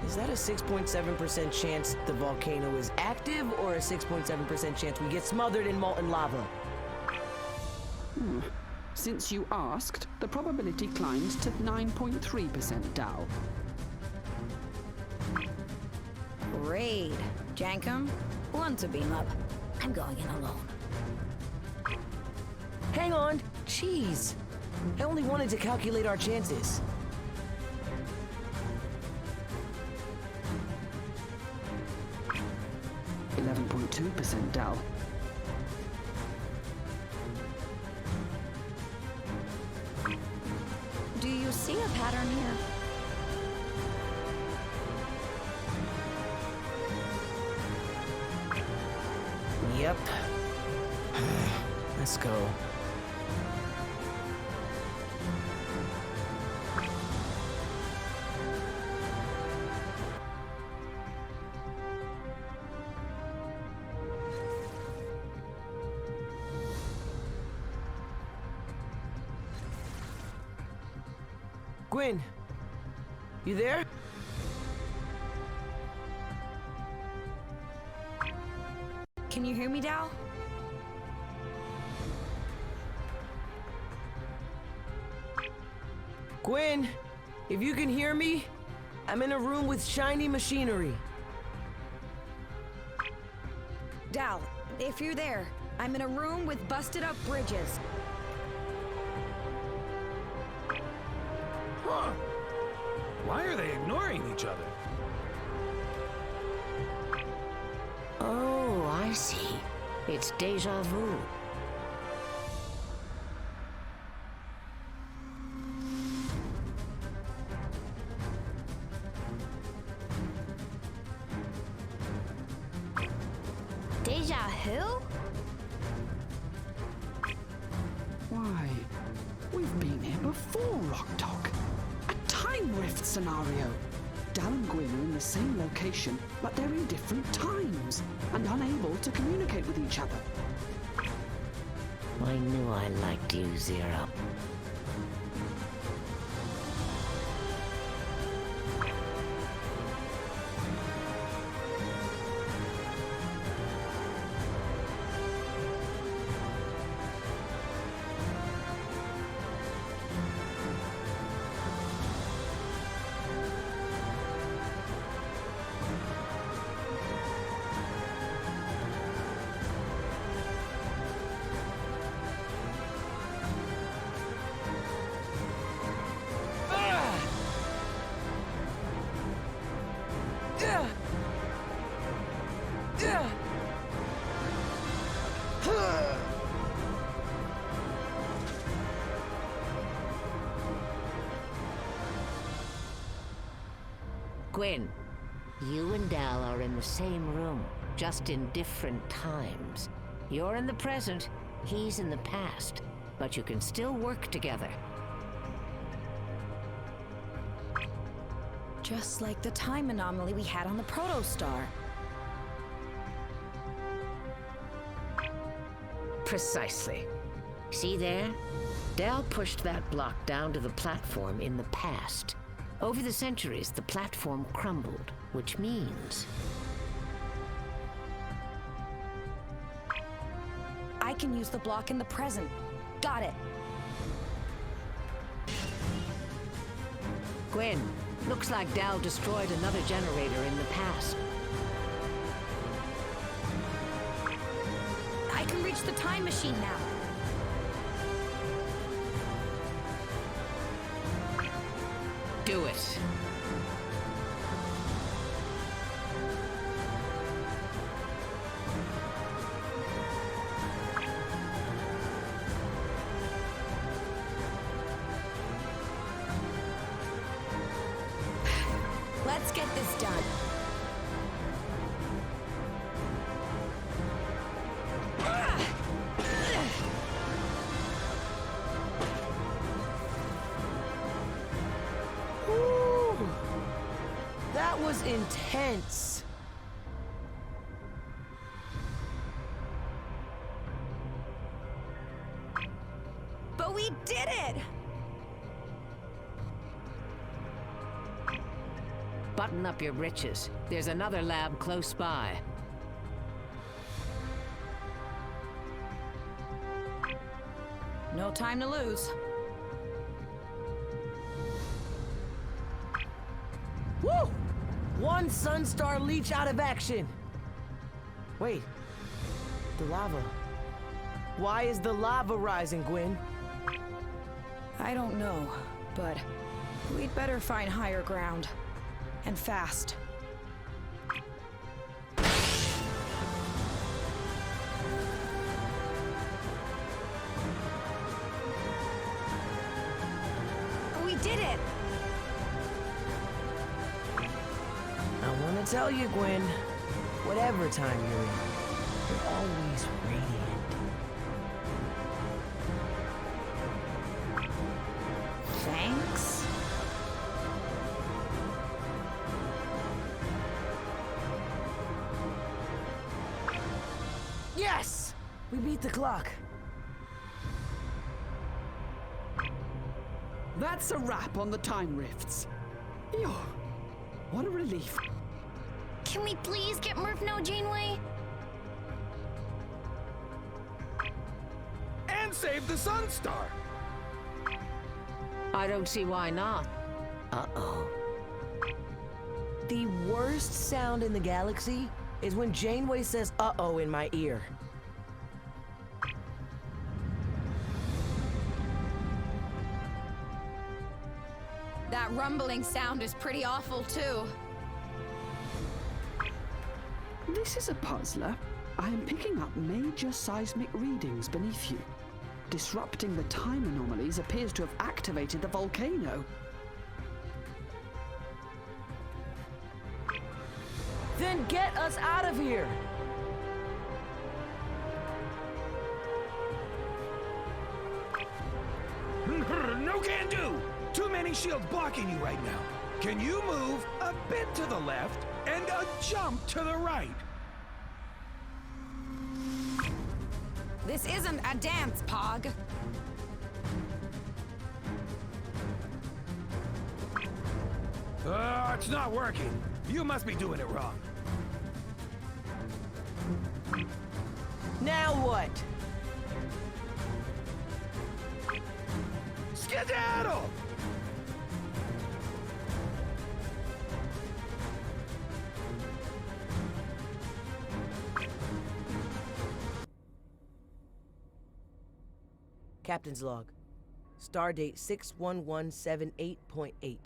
Is that a 6.7% chance the volcano is active, or a 6.7% chance we get smothered in molten lava? Since you asked, the probability climbs to 9.3%, Dal. Raid. Jankum, one to beam up. I'm going in alone. Hang on! Jeez! I only wanted to calculate our chances. .2%, Dal. Do you see a pattern here? Yep. Let's go. Gwen, you there? Can you hear me, Dal? Gwen, if you can hear me, I'm in a room with shiny machinery. Dal, if you're there, I'm in a room with busted up bridges. Huh. Why are they ignoring each other? Oh, I see. It's deja vu. Deja who? Why, we've been here before, Rock Dog. A time rift scenario. Dal and Gwyn are in the same location, but they're in different times and unable to communicate with each other. I knew I liked you, Zero. Gwyn, you and Dal are in the same room, just in different times. You're in the present, he's in the past, but you can still work together. Just like the time anomaly we had on the protostar. Precisely. See there? Dal pushed that block down to the platform in the past. Over the centuries, the platform crumbled, which means... I can use the block in the present. Got it. Gwyn, looks like Dal destroyed another generator in the past. I can reach the time machine now. Do it. Let's get this done. That was intense. But we did it! Button up your britches. There's another lab close by. No time to lose. Woo! One Sunstar leech out of action. Wait, the lava. Why is the lava rising, Gwyn? I don't know, but we'd better find higher ground. And fast. We did it! I want to tell you, Gwyn, whatever time you're in, you're always radiant. Thanks. Yes! We beat the clock. That's a wrap on the time rifts. Ew, what a relief. Can we please get Murf now, Janeway? And save the Sunstar! I don't see why not. Uh-oh. The worst sound in the galaxy is when Janeway says uh-oh in my ear. That rumbling sound is pretty awful, too. This is a puzzler. I am picking up major seismic readings beneath you. Disrupting the time anomalies appears to have activated the volcano. Then get us out of here! No can do! Too many shields blocking you right now. Can you move a bit to the left and a jump to the right? This isn't a dance, Pog. It's not working. You must be doing it wrong. Now what? Skedaddle! Captain's log. Stardate 61178.8.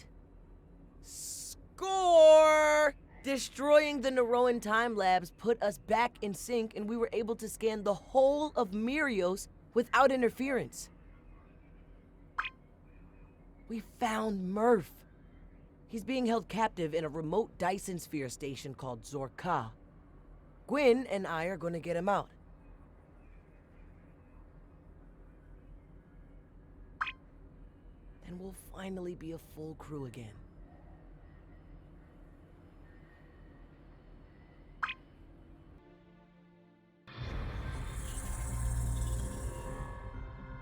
Score! Destroying the Naroan time labs put us back in sync, and we were able to scan the whole of Mirios without interference. We found Murf. He's being held captive in a remote Dyson sphere station called Zorka. Gwyn and I are going to get him out. Then we'll finally be a full crew again.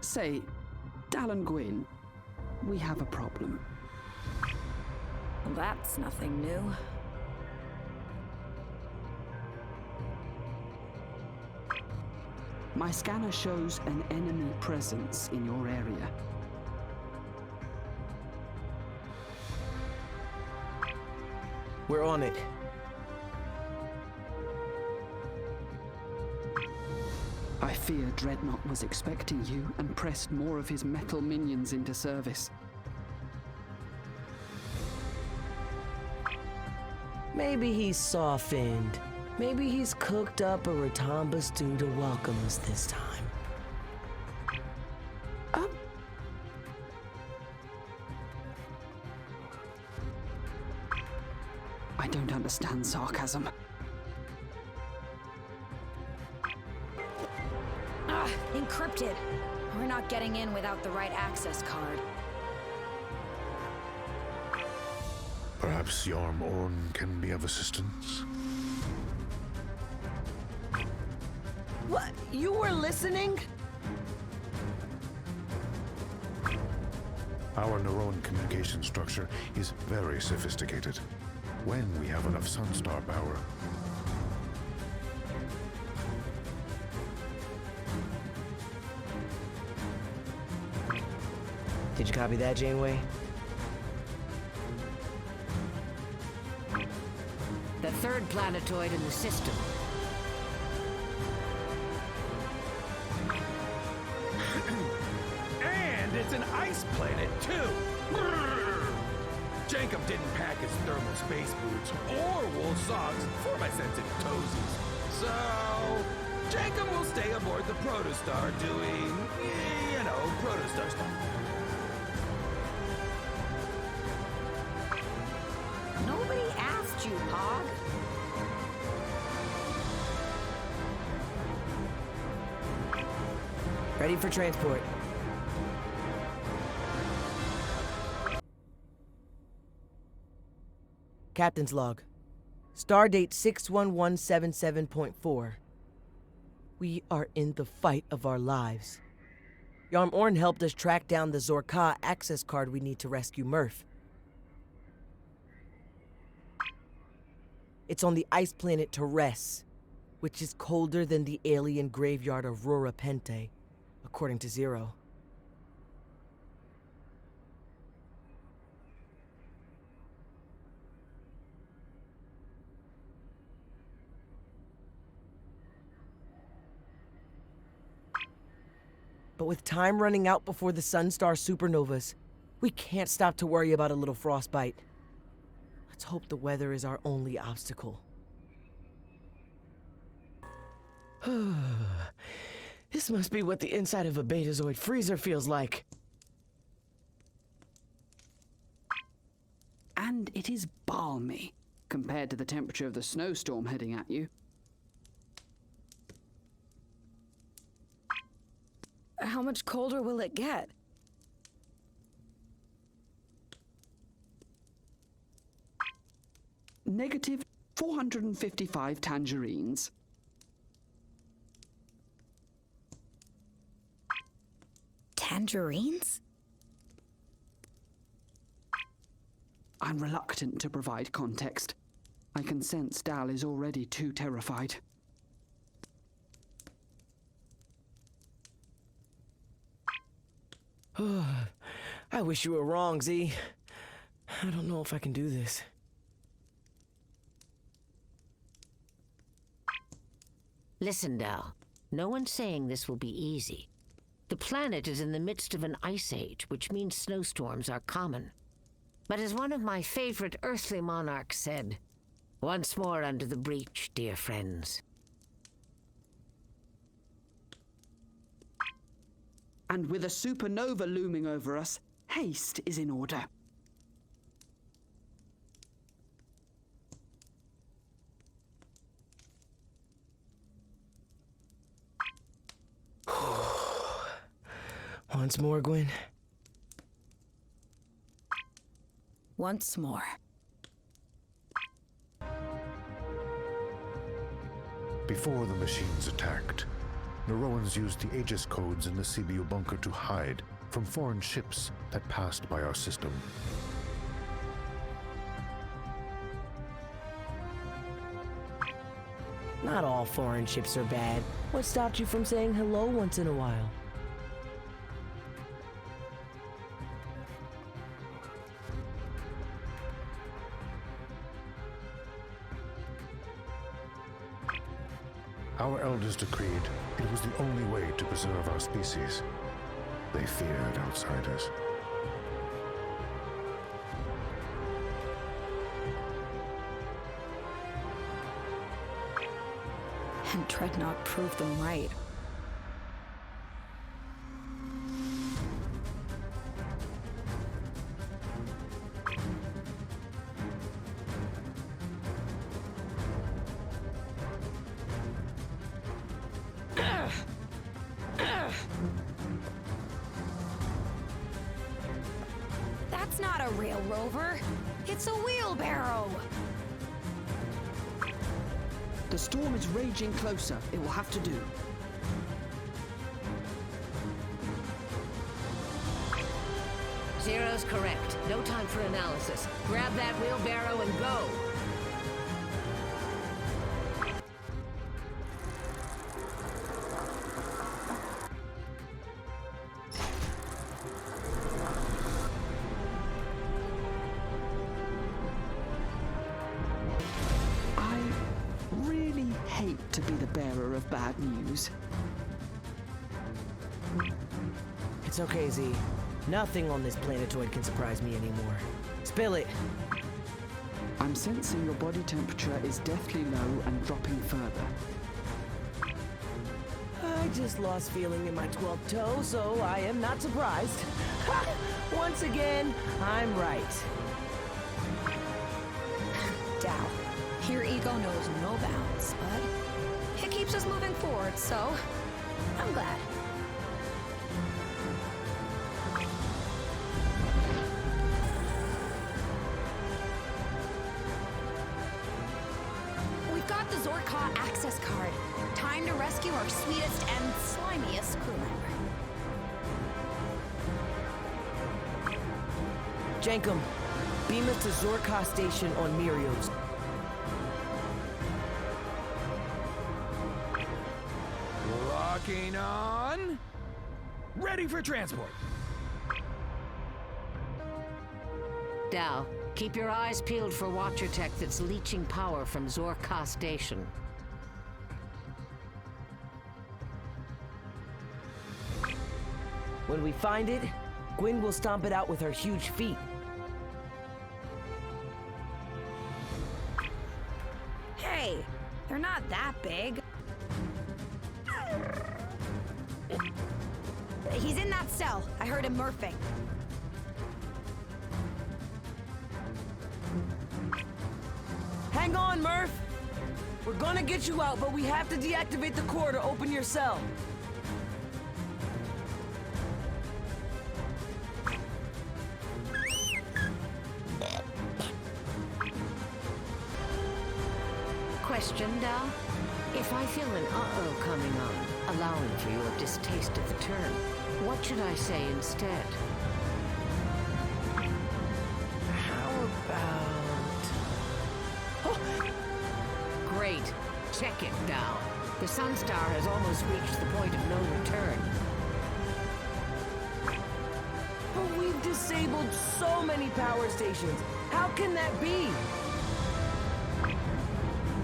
Say, Dal and Gwyn, we have a problem. Well, that's nothing new. My scanner shows an enemy presence in your area. We're on it. I fear Dreadnought was expecting you and pressed more of his metal minions into service. Maybe he's softened. Maybe he's cooked up a Ratamba stew to welcome us this time. I don't understand sarcasm. Encrypted. We're not getting in without the right access card. Perhaps Yarm Orn can be of assistance? What? You were listening? Our Naroan communication structure is very sophisticated. When we have enough Sunstar power. Did you copy that, Janeway? The third planetoid in the system. And it's an ice planet, too! Jacob didn't pack his thermal space boots or wool socks for my sensitive toesies. So, Jacob will stay aboard the protostar doing, protostar stuff. Nobody asked you, Pog. Ready for transport. Captain's log. Stardate 61177.4. We are in the fight of our lives. Yarm Orn helped us track down the Zorka access card we need to rescue Murf. It's on the ice planet Teres, which is colder than the alien graveyard of Rura Pente, according to Zero. But with time running out before the Sunstar supernovas, we can't stop to worry about a little frostbite. Let's hope the weather is our only obstacle. This must be what the inside of a Betazoid freezer feels like. And it is balmy compared to the temperature of the snowstorm heading at you. How much colder will it get? Negative 455 tangerines. Tangerines? I'm reluctant to provide context. I can sense Dal is already too terrified. I wish you were wrong, Z. I don't know if I can do this. Listen, Dal. No one's saying this will be easy. The planet is in the midst of an ice age, which means snowstorms are common. But as one of my favorite earthly monarchs said, once more under the breach, dear friends. And with a supernova looming over us, haste is in order. Once more, Gwen. Once more. Before the machines attacked, Naroans used the Aegis codes in the CBU bunker to hide from foreign ships that passed by our system. Not all foreign ships are bad. What stopped you from saying hello once in a while? Our elders decreed it was the only way to preserve our species. They feared outsiders. And Dreadnought proved them right. That's not a real rover. It's a wheelbarrow. The storm is raging closer. It will have to do. Zero's correct. No time for analysis. Grab that wheelbarrow and go. Hate to be the bearer of bad news. It's okay, Z. Nothing on this planetoid can surprise me anymore. Spill it. I'm sensing your body temperature is deathly low and dropping further. I just lost feeling in my 12th toe, so I am not surprised. Once again, I'm right. Dow. Your ego knows no bounds, but it keeps us moving forward, so I'm glad. We've got the Zorka access card. Time to rescue our sweetest and slimiest crew member. Jankum, beam us to Zorka Station on Mirios. Locking on. Ready for transport. Dal, keep your eyes peeled for Watcher tech that's leeching power from Zorka Station. When we find it, Gwyn will stomp it out with her huge feet. Hey, they're not that big. He's in that cell. I heard him murphing. Hang on, Murf! We're gonna get you out, but we have to deactivate the core to open your cell. Question, Dal? If I feel an uh-oh coming on, allowing for your distaste of the term, what should I say instead? How about... Great. Check it, Dal. The Sunstar has almost reached the point of no return. But we've disabled so many power stations. How can that be?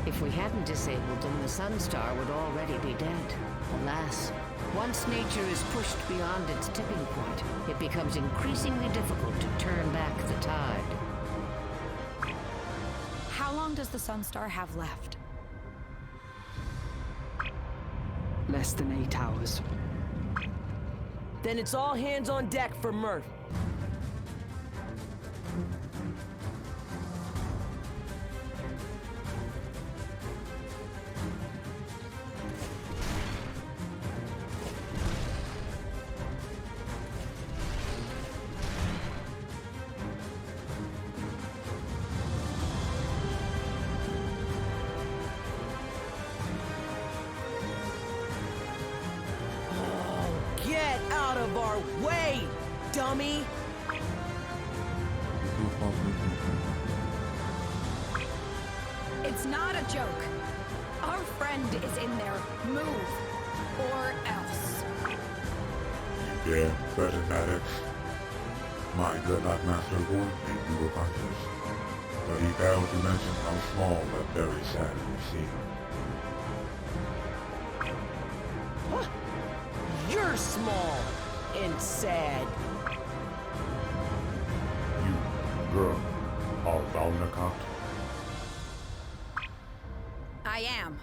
If we hadn't disabled them, the Sunstar would already be dead. Alas, once nature is pushed beyond its tipping point, it becomes increasingly difficult to turn back the tide. How long does the Sunstar have left? Less than 8 hours. Then it's all hands on deck for Murf. Get out of our way, dummy! It's not a joke. Our friend is in there. Move. Or else. Yeah, better not. My good master warned me you were hunters, but he failed to mention how small that very sadly seemed. You're small and sad. You, girl, are Valnacott? I am.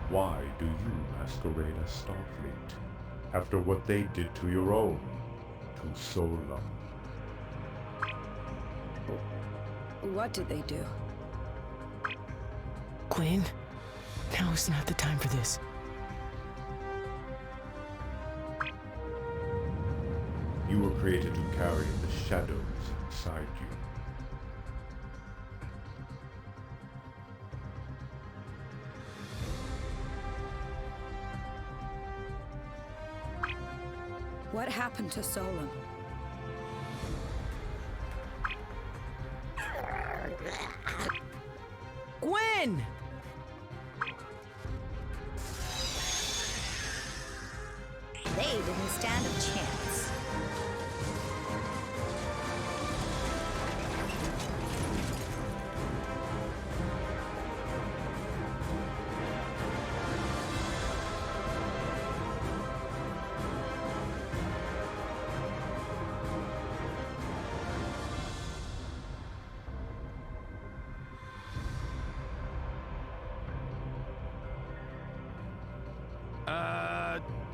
Why do you masquerade as Starfleet after what they did to your own, to Solum? What did they do? Gwyn, now is not the time for this. You were created to carry the shadows inside you. What happened to Solum? Gwyn! They didn't stand a chance.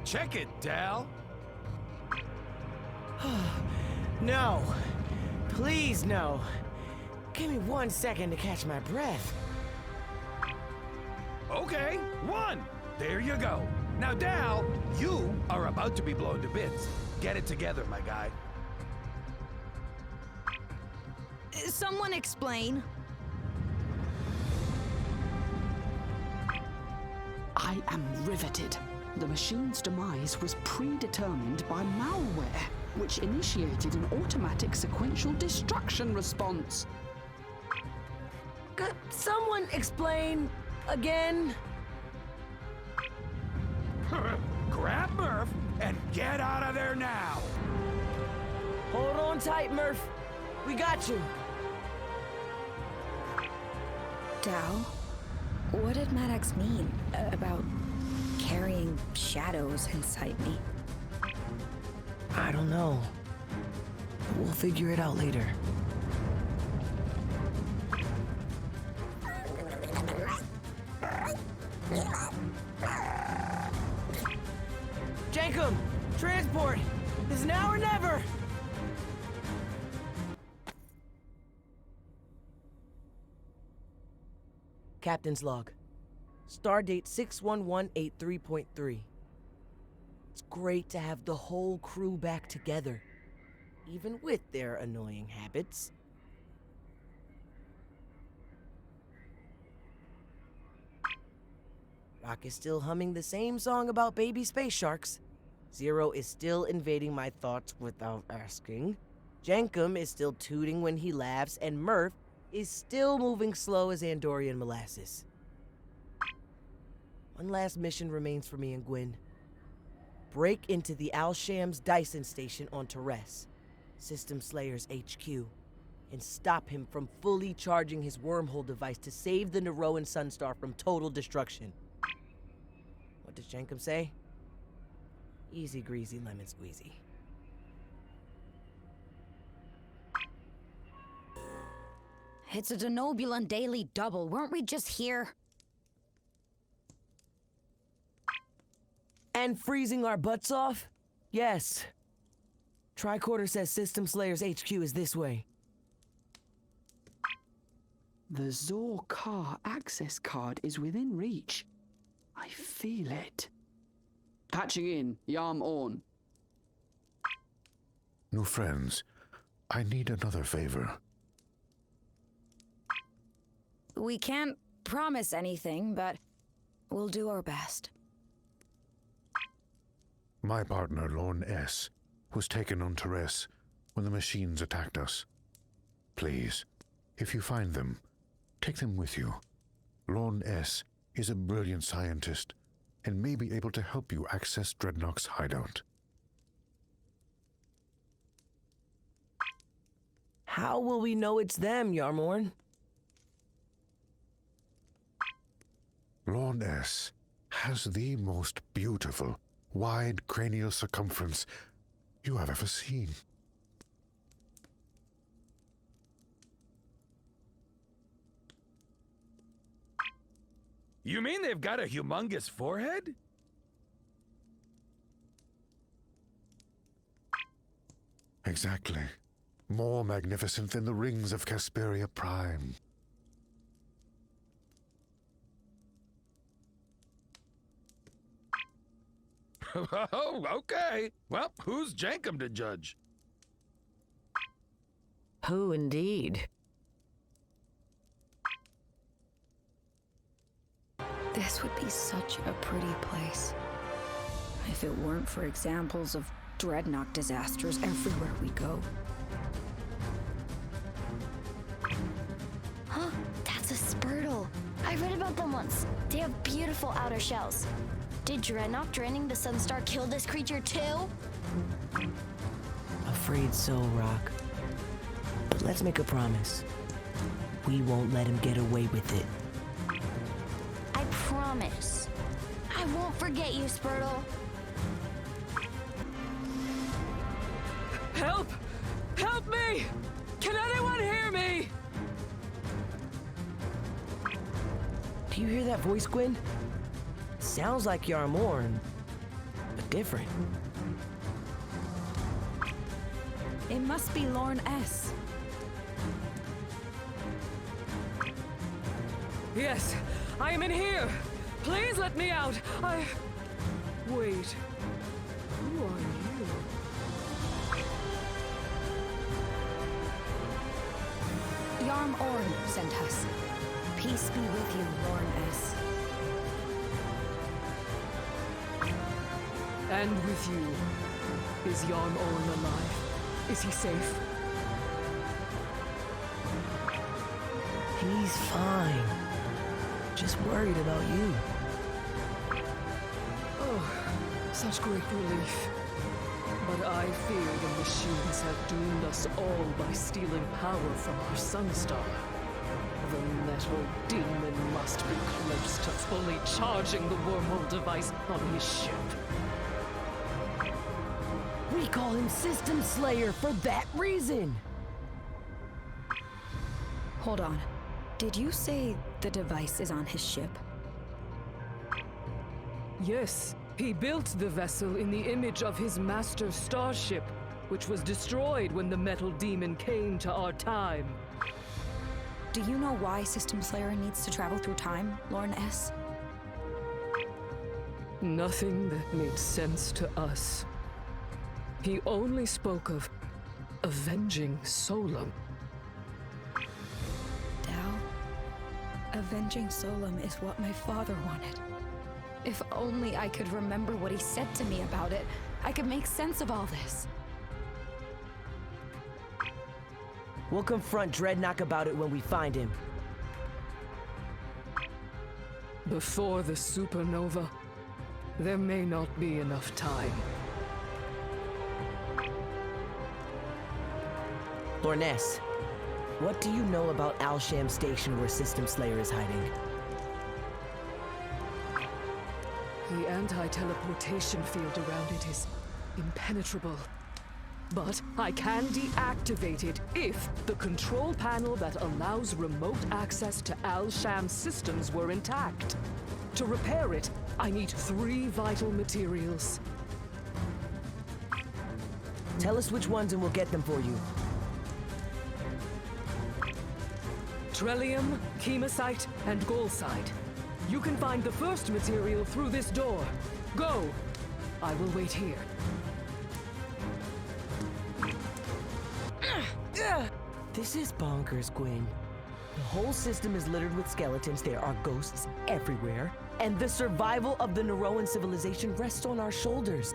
Check it, Dal. No. Please, no. Give me 1 second to catch my breath. Okay, 1. There you go. Now, Dal, you are about to be blown to bits. Get it together, my guy. Someone explain. I am riveted. The machine's demise was predetermined by malware. which initiated an automatic sequential destruction response. Could someone explain again? Grab Murf and get out of there now! Hold on tight, Murf. We got you. Dao, what did Maddox mean about carrying shadows inside me? I don't know. But we'll figure it out later. Jacob! Transport! It's now or never! Captain's log. Stardate 61183.3. It's great to have the whole crew back together, even with their annoying habits. Rock is still humming the same song about baby space sharks. Zero is still invading my thoughts without asking. Jankum is still tooting when he laughs, and Murf is still moving slow as Andorian molasses. One last mission remains for me and Gwyn. Break into the Al-Sham's Dyson station on Teres, System Slayer's HQ, and stop him from fully charging his wormhole device to save the Naroan Sunstar from total destruction. What does Jankum say? Easy greasy lemon squeezy. It's a Denobulan daily double. Weren't we just here? And freezing our butts off? Yes. Tricorder says System Slayer's HQ is this way. The Zorka access card is within reach. I feel it. Patching in, Yarm on. New friends, I need another favor. We can't promise anything, but we'll do our best. My partner, Lorne S., was taken on Teres when the machines attacked us. Please, if you find them, take them with you. Lorne S. is a brilliant scientist and may be able to help you access Dreadnought's hideout. How will we know it's them, Yarmorn? Lorne S. has the most beautiful, wide cranial circumference you have ever seen. You mean they've got a humongous forehead? Exactly. More magnificent than the rings of Casperia Prime. Oh, okay. Well, who's Jankum to judge? Who indeed? This would be such a pretty place. If it weren't for examples of Dreadnought disasters everywhere we go. Huh? That's a Spurtle. I read about them once. They have beautiful outer shells. Did Dreadnought draining the Sunstar kill this creature too? Afraid so, Rock. But let's make a promise. We won't let him get away with it. I promise. I won't forget you, Spurtle. Help! Help me! Can anyone hear me? Do you hear that voice, Gwyn? Sounds like Yarmorn, but different. It must be Lorne S. Yes, I am in here. Please let me out. Wait. Who are you? Yarm Orn sent us. Peace be with you, Lorne S. And with you. Is Yarn Oren alive? Is he safe? He's fine. Just worried about you. Oh, such great relief. But I fear the machines have doomed us all by stealing power from our sunstar. The metal demon must be close to fully charging the wormhole device on his ship. We call him System Slayer for that reason. Hold on. Did you say the device is on his ship? Yes, he built the vessel in the image of his master starship, which was destroyed when the metal demon came to our time. Do you know why System Slayer needs to travel through time, Lorne S? Nothing that made sense to us. He only spoke of avenging Solum. Dal, avenging Solum is what my father wanted. If only I could remember what he said to me about it, I could make sense of all this. We'll confront Dreadnought about it when we find him. Before the supernova, there may not be enough time. Lorness, what do you know about Al-Sham Station where System Slayer is hiding? The anti-teleportation field around it is impenetrable. But I can deactivate it if the control panel that allows remote access to Al-Sham systems were intact. To repair it, I need 3 vital materials. Tell us which ones and we'll get them for you. Trellium, chemosite, and golsite. You can find the first material through this door. Go! I will wait here. This is bonkers, Gwen. The whole system is littered with skeletons, there are ghosts everywhere, and the survival of the Naroan civilization rests on our shoulders.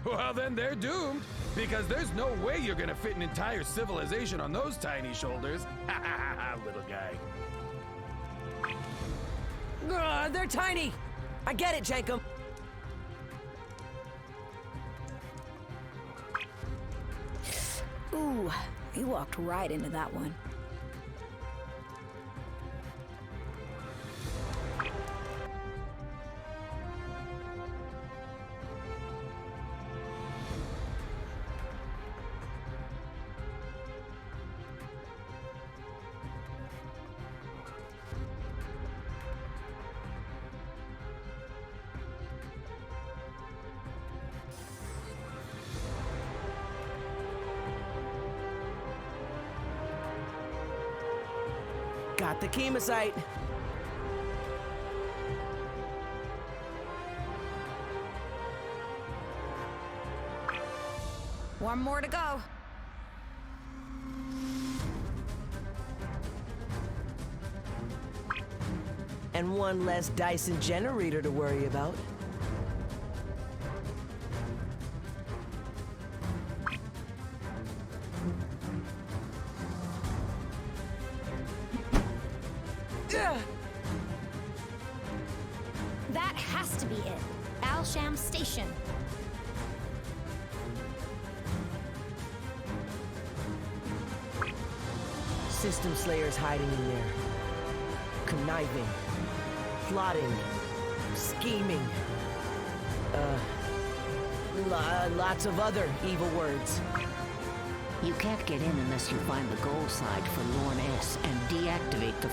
Well, then they're doomed, because there's no way you're gonna fit an entire civilization on those tiny shoulders. Ha ha ha, little guy. They're tiny! I get it, Jankum. Ooh, you walked right into that one. Got the chemosite. One more to go. And one less Dyson generator to worry about. That has to be it. Al-Sham Station. System Slayer's hiding in there. Conniving. Plotting. Scheming. Lots of other evil words. You can't get in unless you find the goal side for Lorne S and deactivate the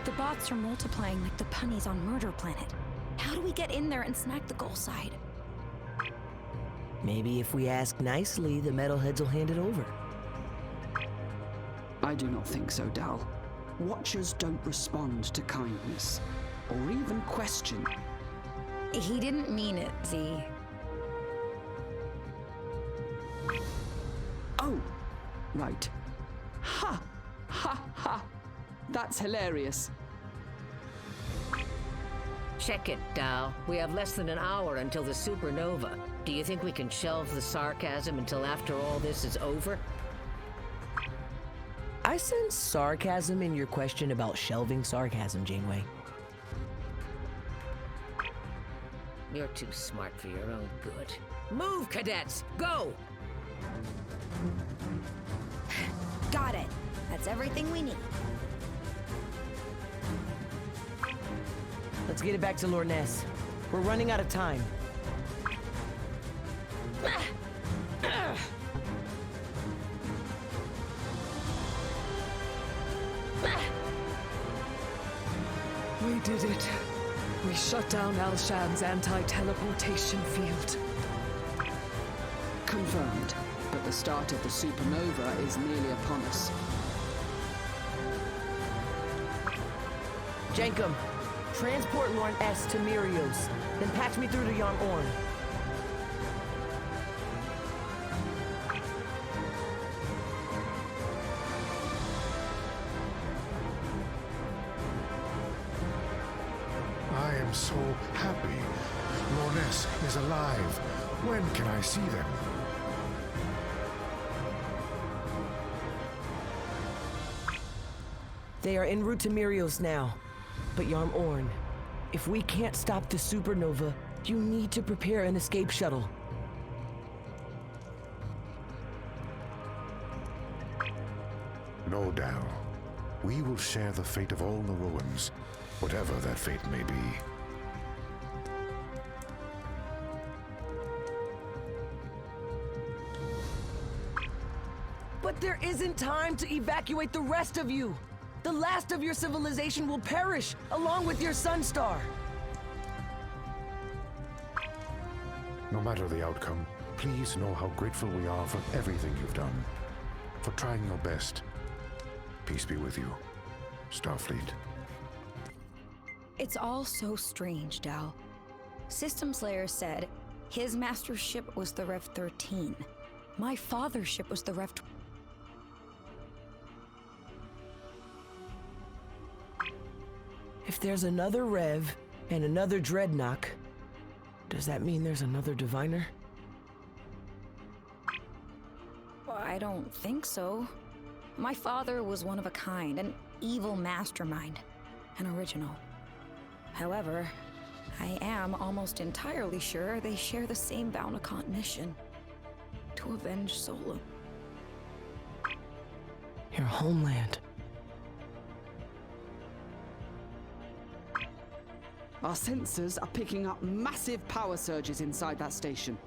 The bots are multiplying like the punnies on Murder Planet. How do we get in there and snag the goal side? Maybe if we ask nicely, the metalheads will hand it over. I do not think so, Dal. Watchers don't respond to kindness, or even question. He didn't mean it, Z. Oh, right. Ha! Ha ha! That's hilarious. Check it, Dal. We have less than an hour until the supernova. Do you think we can shelve the sarcasm until after all this is over? I sense sarcasm in your question about shelving sarcasm, Janeway. You're too smart for your own good. Move, cadets! Go! Got it. That's everything we need. Let's get it back to Lord Ness. We're running out of time. We did it. We shut down Al-Sham's anti-teleportation field. Confirmed. But the start of the supernova is nearly upon us. Jankum, transport Lord S to Mirios, then patch me through to Yarn Orn. I am so happy. Lorness is alive. When can I see them? They are en route to Mirios now. But Yarn Orn, if we can't stop the supernova, you need to prepare an escape shuttle. No, Dal. We will share the fate of all Naroans, whatever that fate may be. But there isn't time to evacuate the rest of you. The last of your civilization will perish, along with your Sunstar. No matter the outcome, please know how grateful we are for everything you've done. For trying your best. Peace be with you, Starfleet. It's all so strange, Dal. System Slayer said his master ship was the Rev 13. My father's ship was the Rev. If there's another Rev and another Dreadnought, does that mean there's another Diviner? I don't think so. My father was one of a kind, an evil mastermind, an original. However, I am almost entirely sure they share the same Bounacont mission, to avenge Solum. Your homeland. Our sensors are picking up massive power surges inside that station.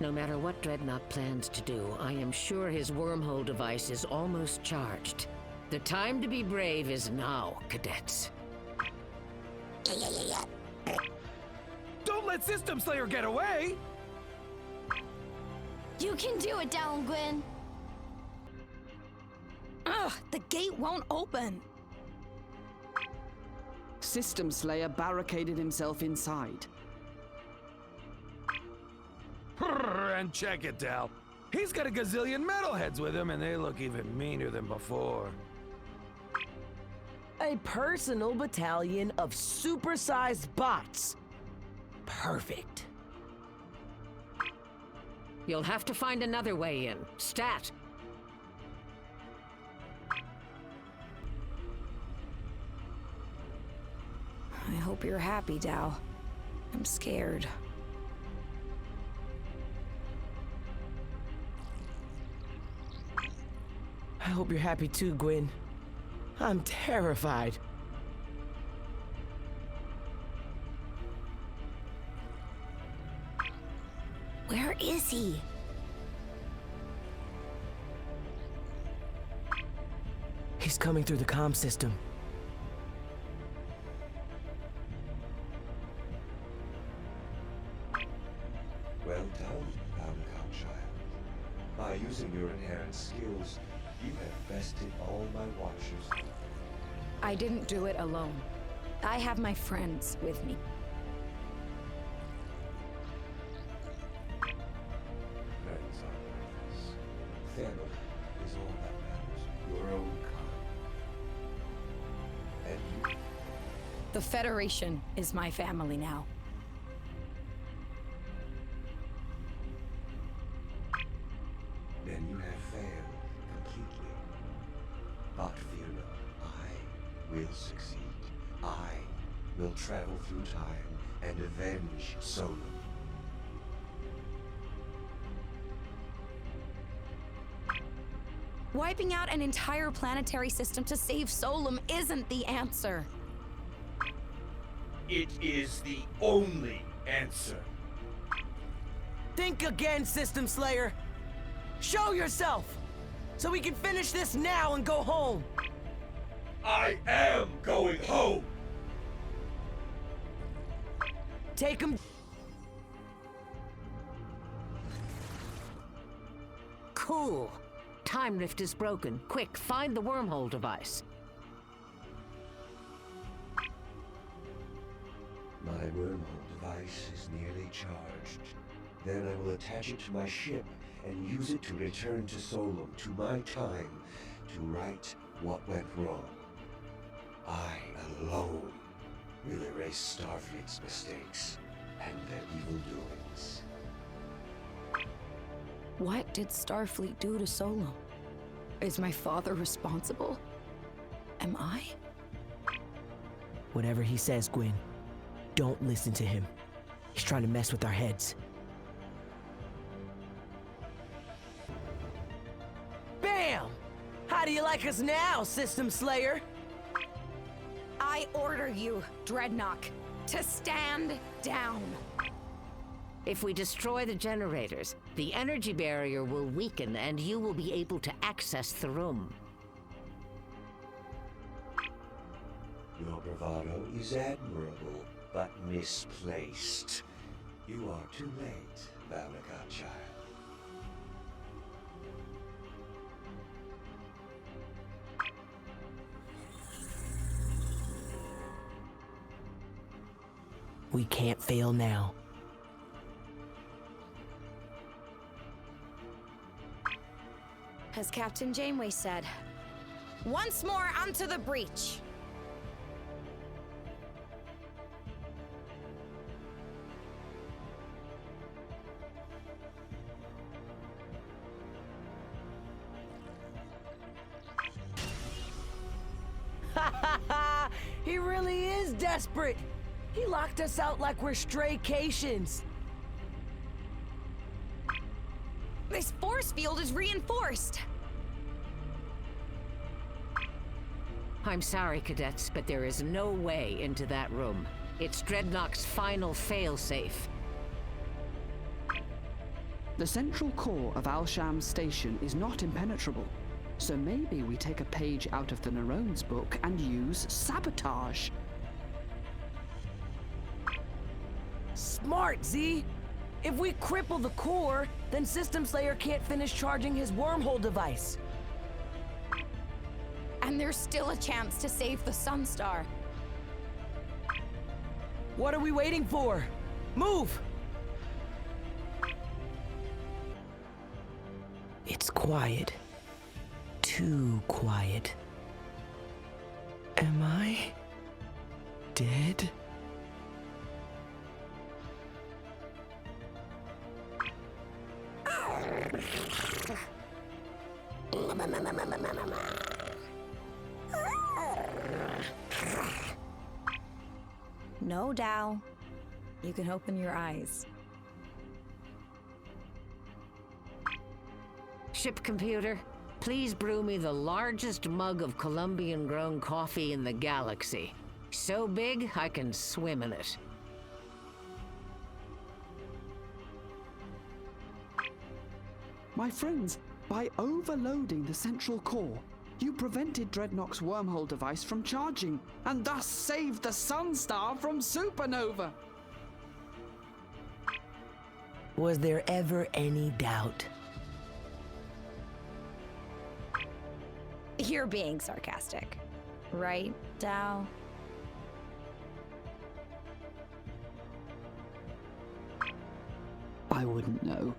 No matter what Dreadnought plans to do, I am sure his wormhole device is almost charged. The time to be brave is now, cadets. Don't let System Slayer get away! You can do it, Dal and Gwyn. Ugh, the gate won't open. System Slayer barricaded himself inside. And check it, Dal. He's got a gazillion metalheads with him, and they look even meaner than before. A personal battalion of supersized bots. Perfect. You'll have to find another way in. Stat! I hope you're happy, Dal. I'm scared. I hope you're happy too, Gwyn. I'm terrified. Where is he? He's coming through the comm system. Well done, Bounacont child. By using your inherent skills, you have bested all my watchers. I didn't do it alone. I have my friends with me. Friends are worthless. Family is all that matters. Your own kind. And you The Federation is my family now. Then you have failed completely. But fear not, I will succeed. I will travel through time and avenge Solon. Wiping out an entire planetary system to save Solum isn't the answer. It is the only answer. Think again, System Slayer. Show yourself, so we can finish this now and go home. I am going home. Take him. Cool. Time rift is broken. Quick, find the wormhole device. My wormhole device is nearly charged. Then I will attach it to my ship and use it to return to Solum, to my time, to right what went wrong. I alone will erase Starfleet's mistakes and their evil doings. What did Starfleet do to Solum? Is my father responsible? Am I? Whatever he says, Gwen, don't listen to him. He's trying to mess with our heads. Bam! How do you like us now, System Slayer? I order you, Dreadnought, to stand down. If we destroy the generators, the energy barrier will weaken and you will be able to access the room. Your bravado is admirable, but misplaced. You are too late, Valakar child. We can't fail now. As Captain Janeway said, once more onto the breach. He really is desperate. He locked us out like we're staycations. This force field is reinforced. I'm sorry, cadets, but there is no way into that room. It's Dreadnought's final failsafe. The central core of Al-Sham station is not impenetrable, so maybe we take a page out of the Naroans book and use sabotage. Smart, Z! If we cripple the core, then System Slayer can't finish charging his wormhole device. And there's still a chance to save the Sunstar. What are we waiting for? Move! It's quiet. Too quiet. Am I dead? No, Dao. You can open your eyes. Ship computer, please brew me the largest mug of Colombian-grown coffee in the galaxy. So big, I can swim in it. My friends, by overloading the central core, you prevented Dreadnought's wormhole device from charging, and thus saved the Sunstar from Supernova. Was there ever any doubt? You're being sarcastic, right, Dao? I wouldn't know.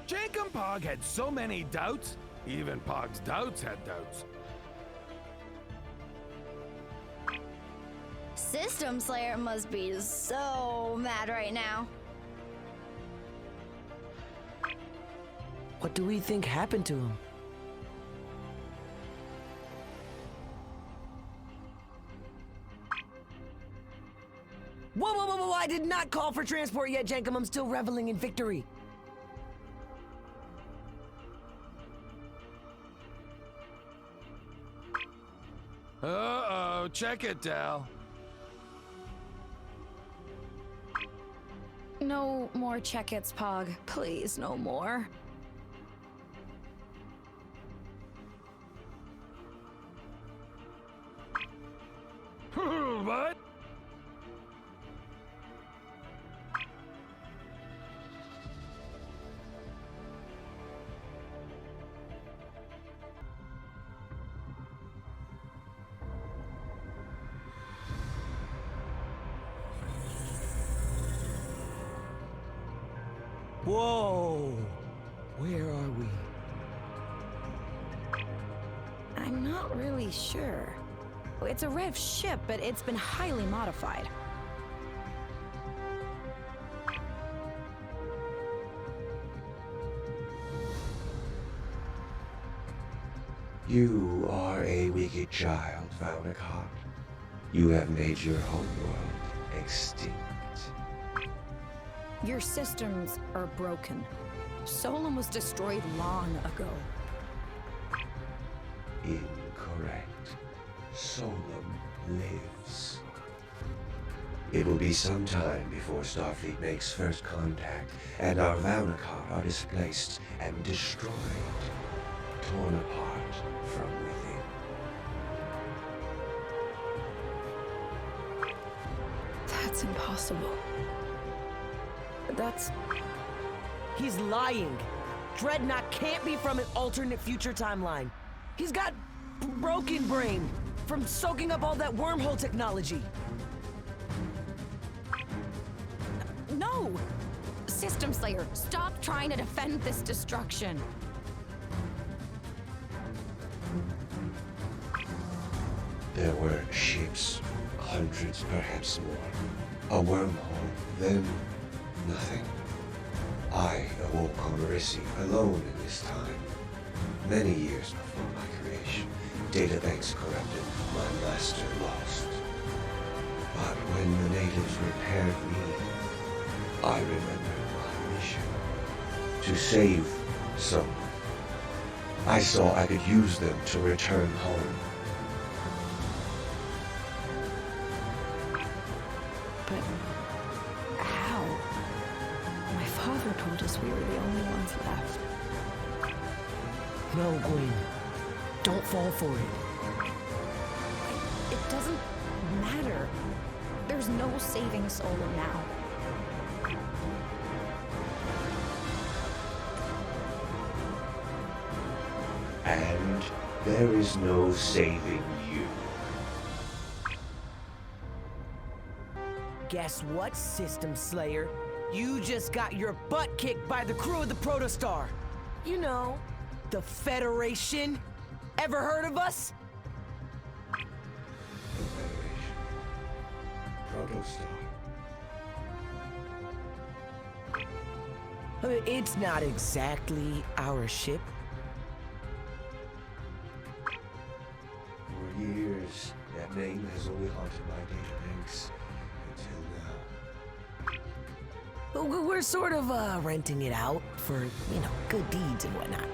Jake and Pog had so many doubts, even Pog's doubts had doubts. System Slayer must be so mad right now. What do we think happened to him? Whoa, whoa, whoa, whoa, I did not call for transport yet, Jenkum. I'm still reveling in victory. Uh-oh, check it, Dal. No more check-its, Pog. Please, no more. What? Whoa! Where are we? I'm not really sure. It's a Rev ship, but it's been highly modified. You are a wicked child, Vaunakot. You have made your homeworld extinct. Your systems are broken. Solum was destroyed long ago. Incorrect. Solum lives. It will be some time before Starfleet makes first contact, and our Vaunakot are displaced and destroyed, torn apart from within. That's impossible. That's... He's lying. Dreadnought can't be from an alternate future timeline. He's got broken brain from soaking up all that wormhole technology. No! System Slayer, stop trying to defend this destruction. There were ships, hundreds, perhaps more. A wormhole, then nothing. I awoke on Marisi alone in this time. Many years before my creation, databanks corrupted, my master lost. But when the natives repaired me, I remembered my mission. To save someone. I saw I could use them to return home. But how? My father told us we were the only ones left. No, Gwen. Don't fall for it. It doesn't matter. There's no saving Solum now. And there is no saving you. Guess what, System Slayer? You just got your butt kicked by the crew of the protostar. You know, the Federation. Ever heard of us? The Federation. Protostar. It's not exactly our ship. For years, that name has only haunted my databanks. Until now. We're sort of renting it out for, you know, good deeds and whatnot.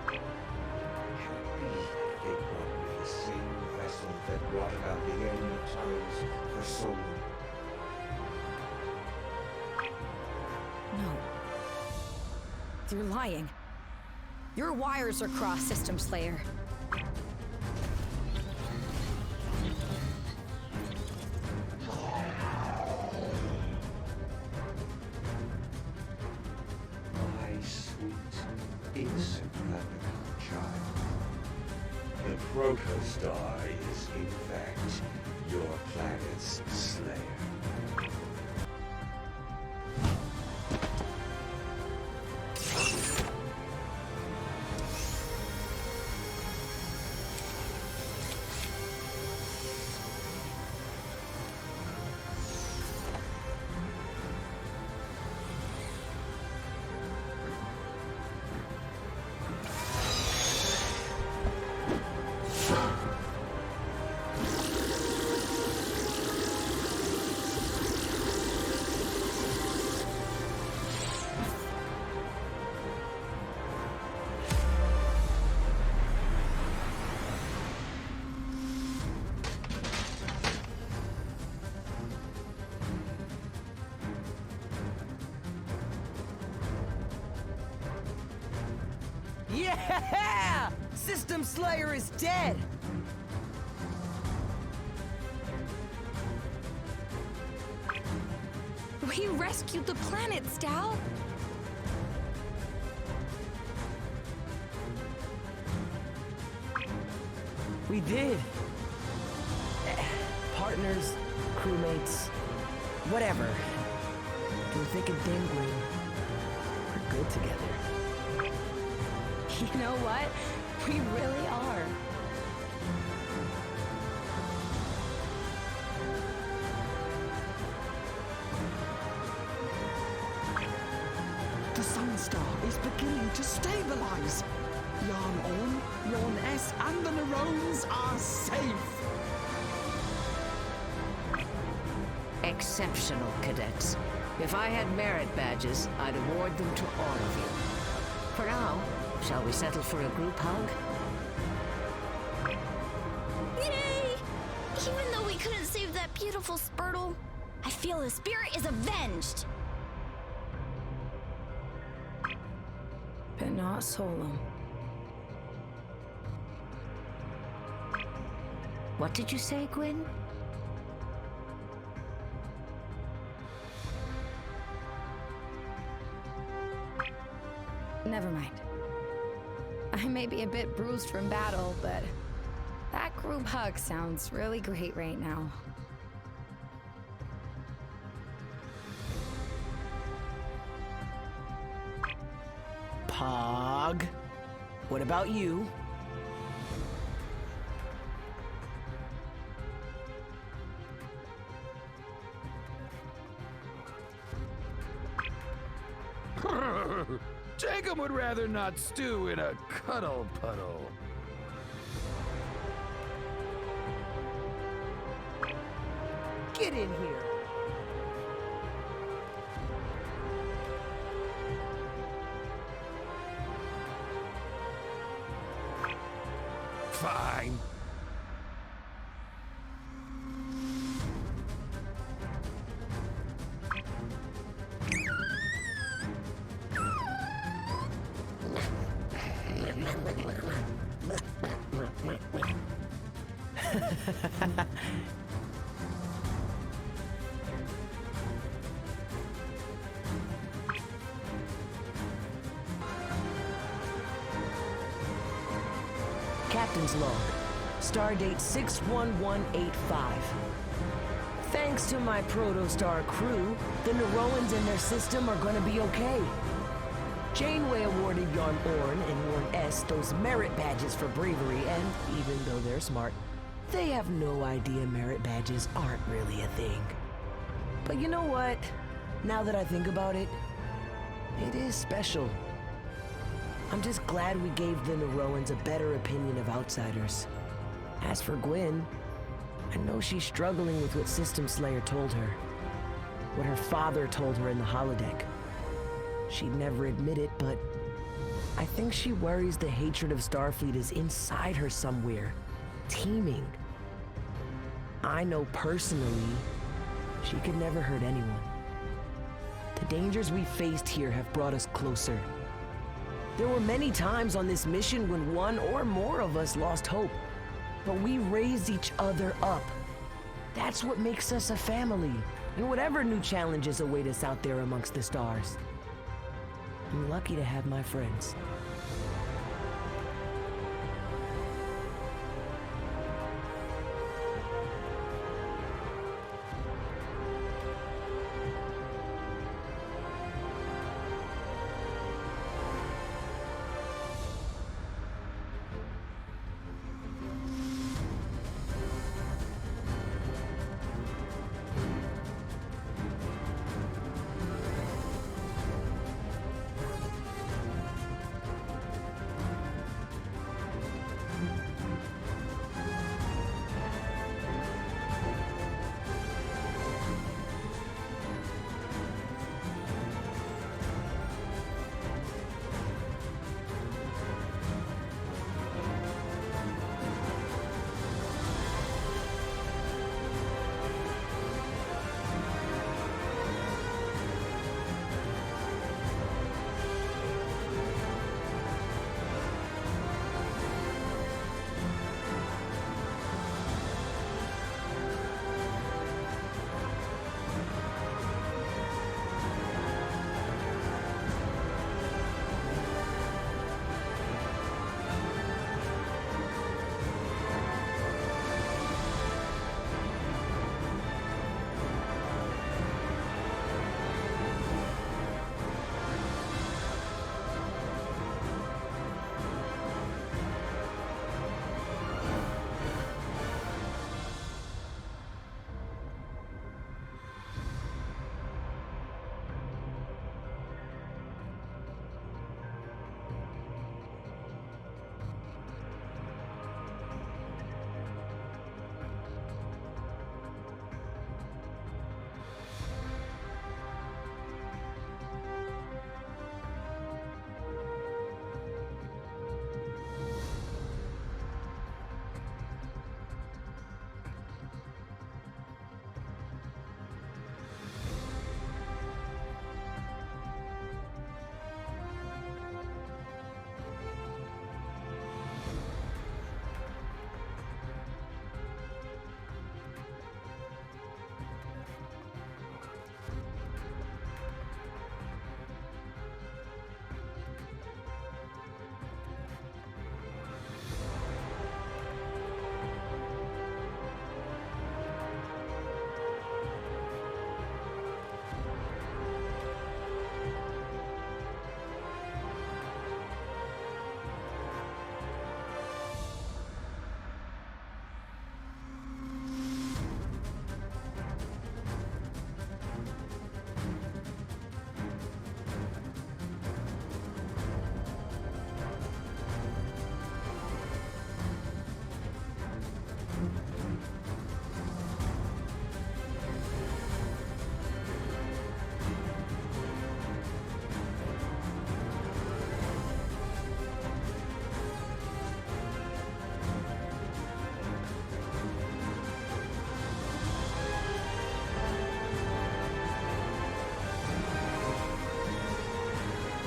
They brought me the same vessel that brought about the end of times for so long. No. You're lying. Your wires are crossed, System Slayer. My sweet, innocent Vaunakot child. The protostar is, in fact, your planet's slayer. Yeah! System Slayer is dead! We rescued the planet, Stal! We did. Partners, crewmates, whatever. Through thick and thin, Gwen, we're good together. You know what? We really are. The Sunstar is beginning to stabilize. Yarn On, Yarn S, and the Naroans are safe. Exceptional, cadets. If I had merit badges, I'd award them to all of you. For now, shall we settle for a group hug? Yay! Even though we couldn't save that beautiful Spurtle, I feel his spirit is avenged. But not Solum. What did you say, Gwyn? Never mind. I may be a bit bruised from battle, but that group hug sounds really great right now. Pog. What about you? Jacob would rather not stew in a cuddle puddle. Get in here. Fine. Captain's log. Stardate 61185. Thanks to my protostar crew, the Naroans and their system are gonna be okay. Janeway awarded Yarn Orn and Yarn S those merit badges for bravery, and even though they're smart, they have no idea merit badges aren't really a thing. But you know what? Now that I think about it, it is special. I'm just glad we gave the Naroans a better opinion of outsiders. As for Gwyn, I know she's struggling with what System Slayer told her. What her father told her in the holodeck. She'd never admit it, but I think she worries the hatred of Starfleet is inside her somewhere, teeming. I know personally, she could never hurt anyone. The dangers we faced here have brought us closer. There were many times on this mission when one or more of us lost hope, but we raised each other up. That's what makes us a family, and whatever new challenges await us out there amongst the stars. I'm lucky to have my friends.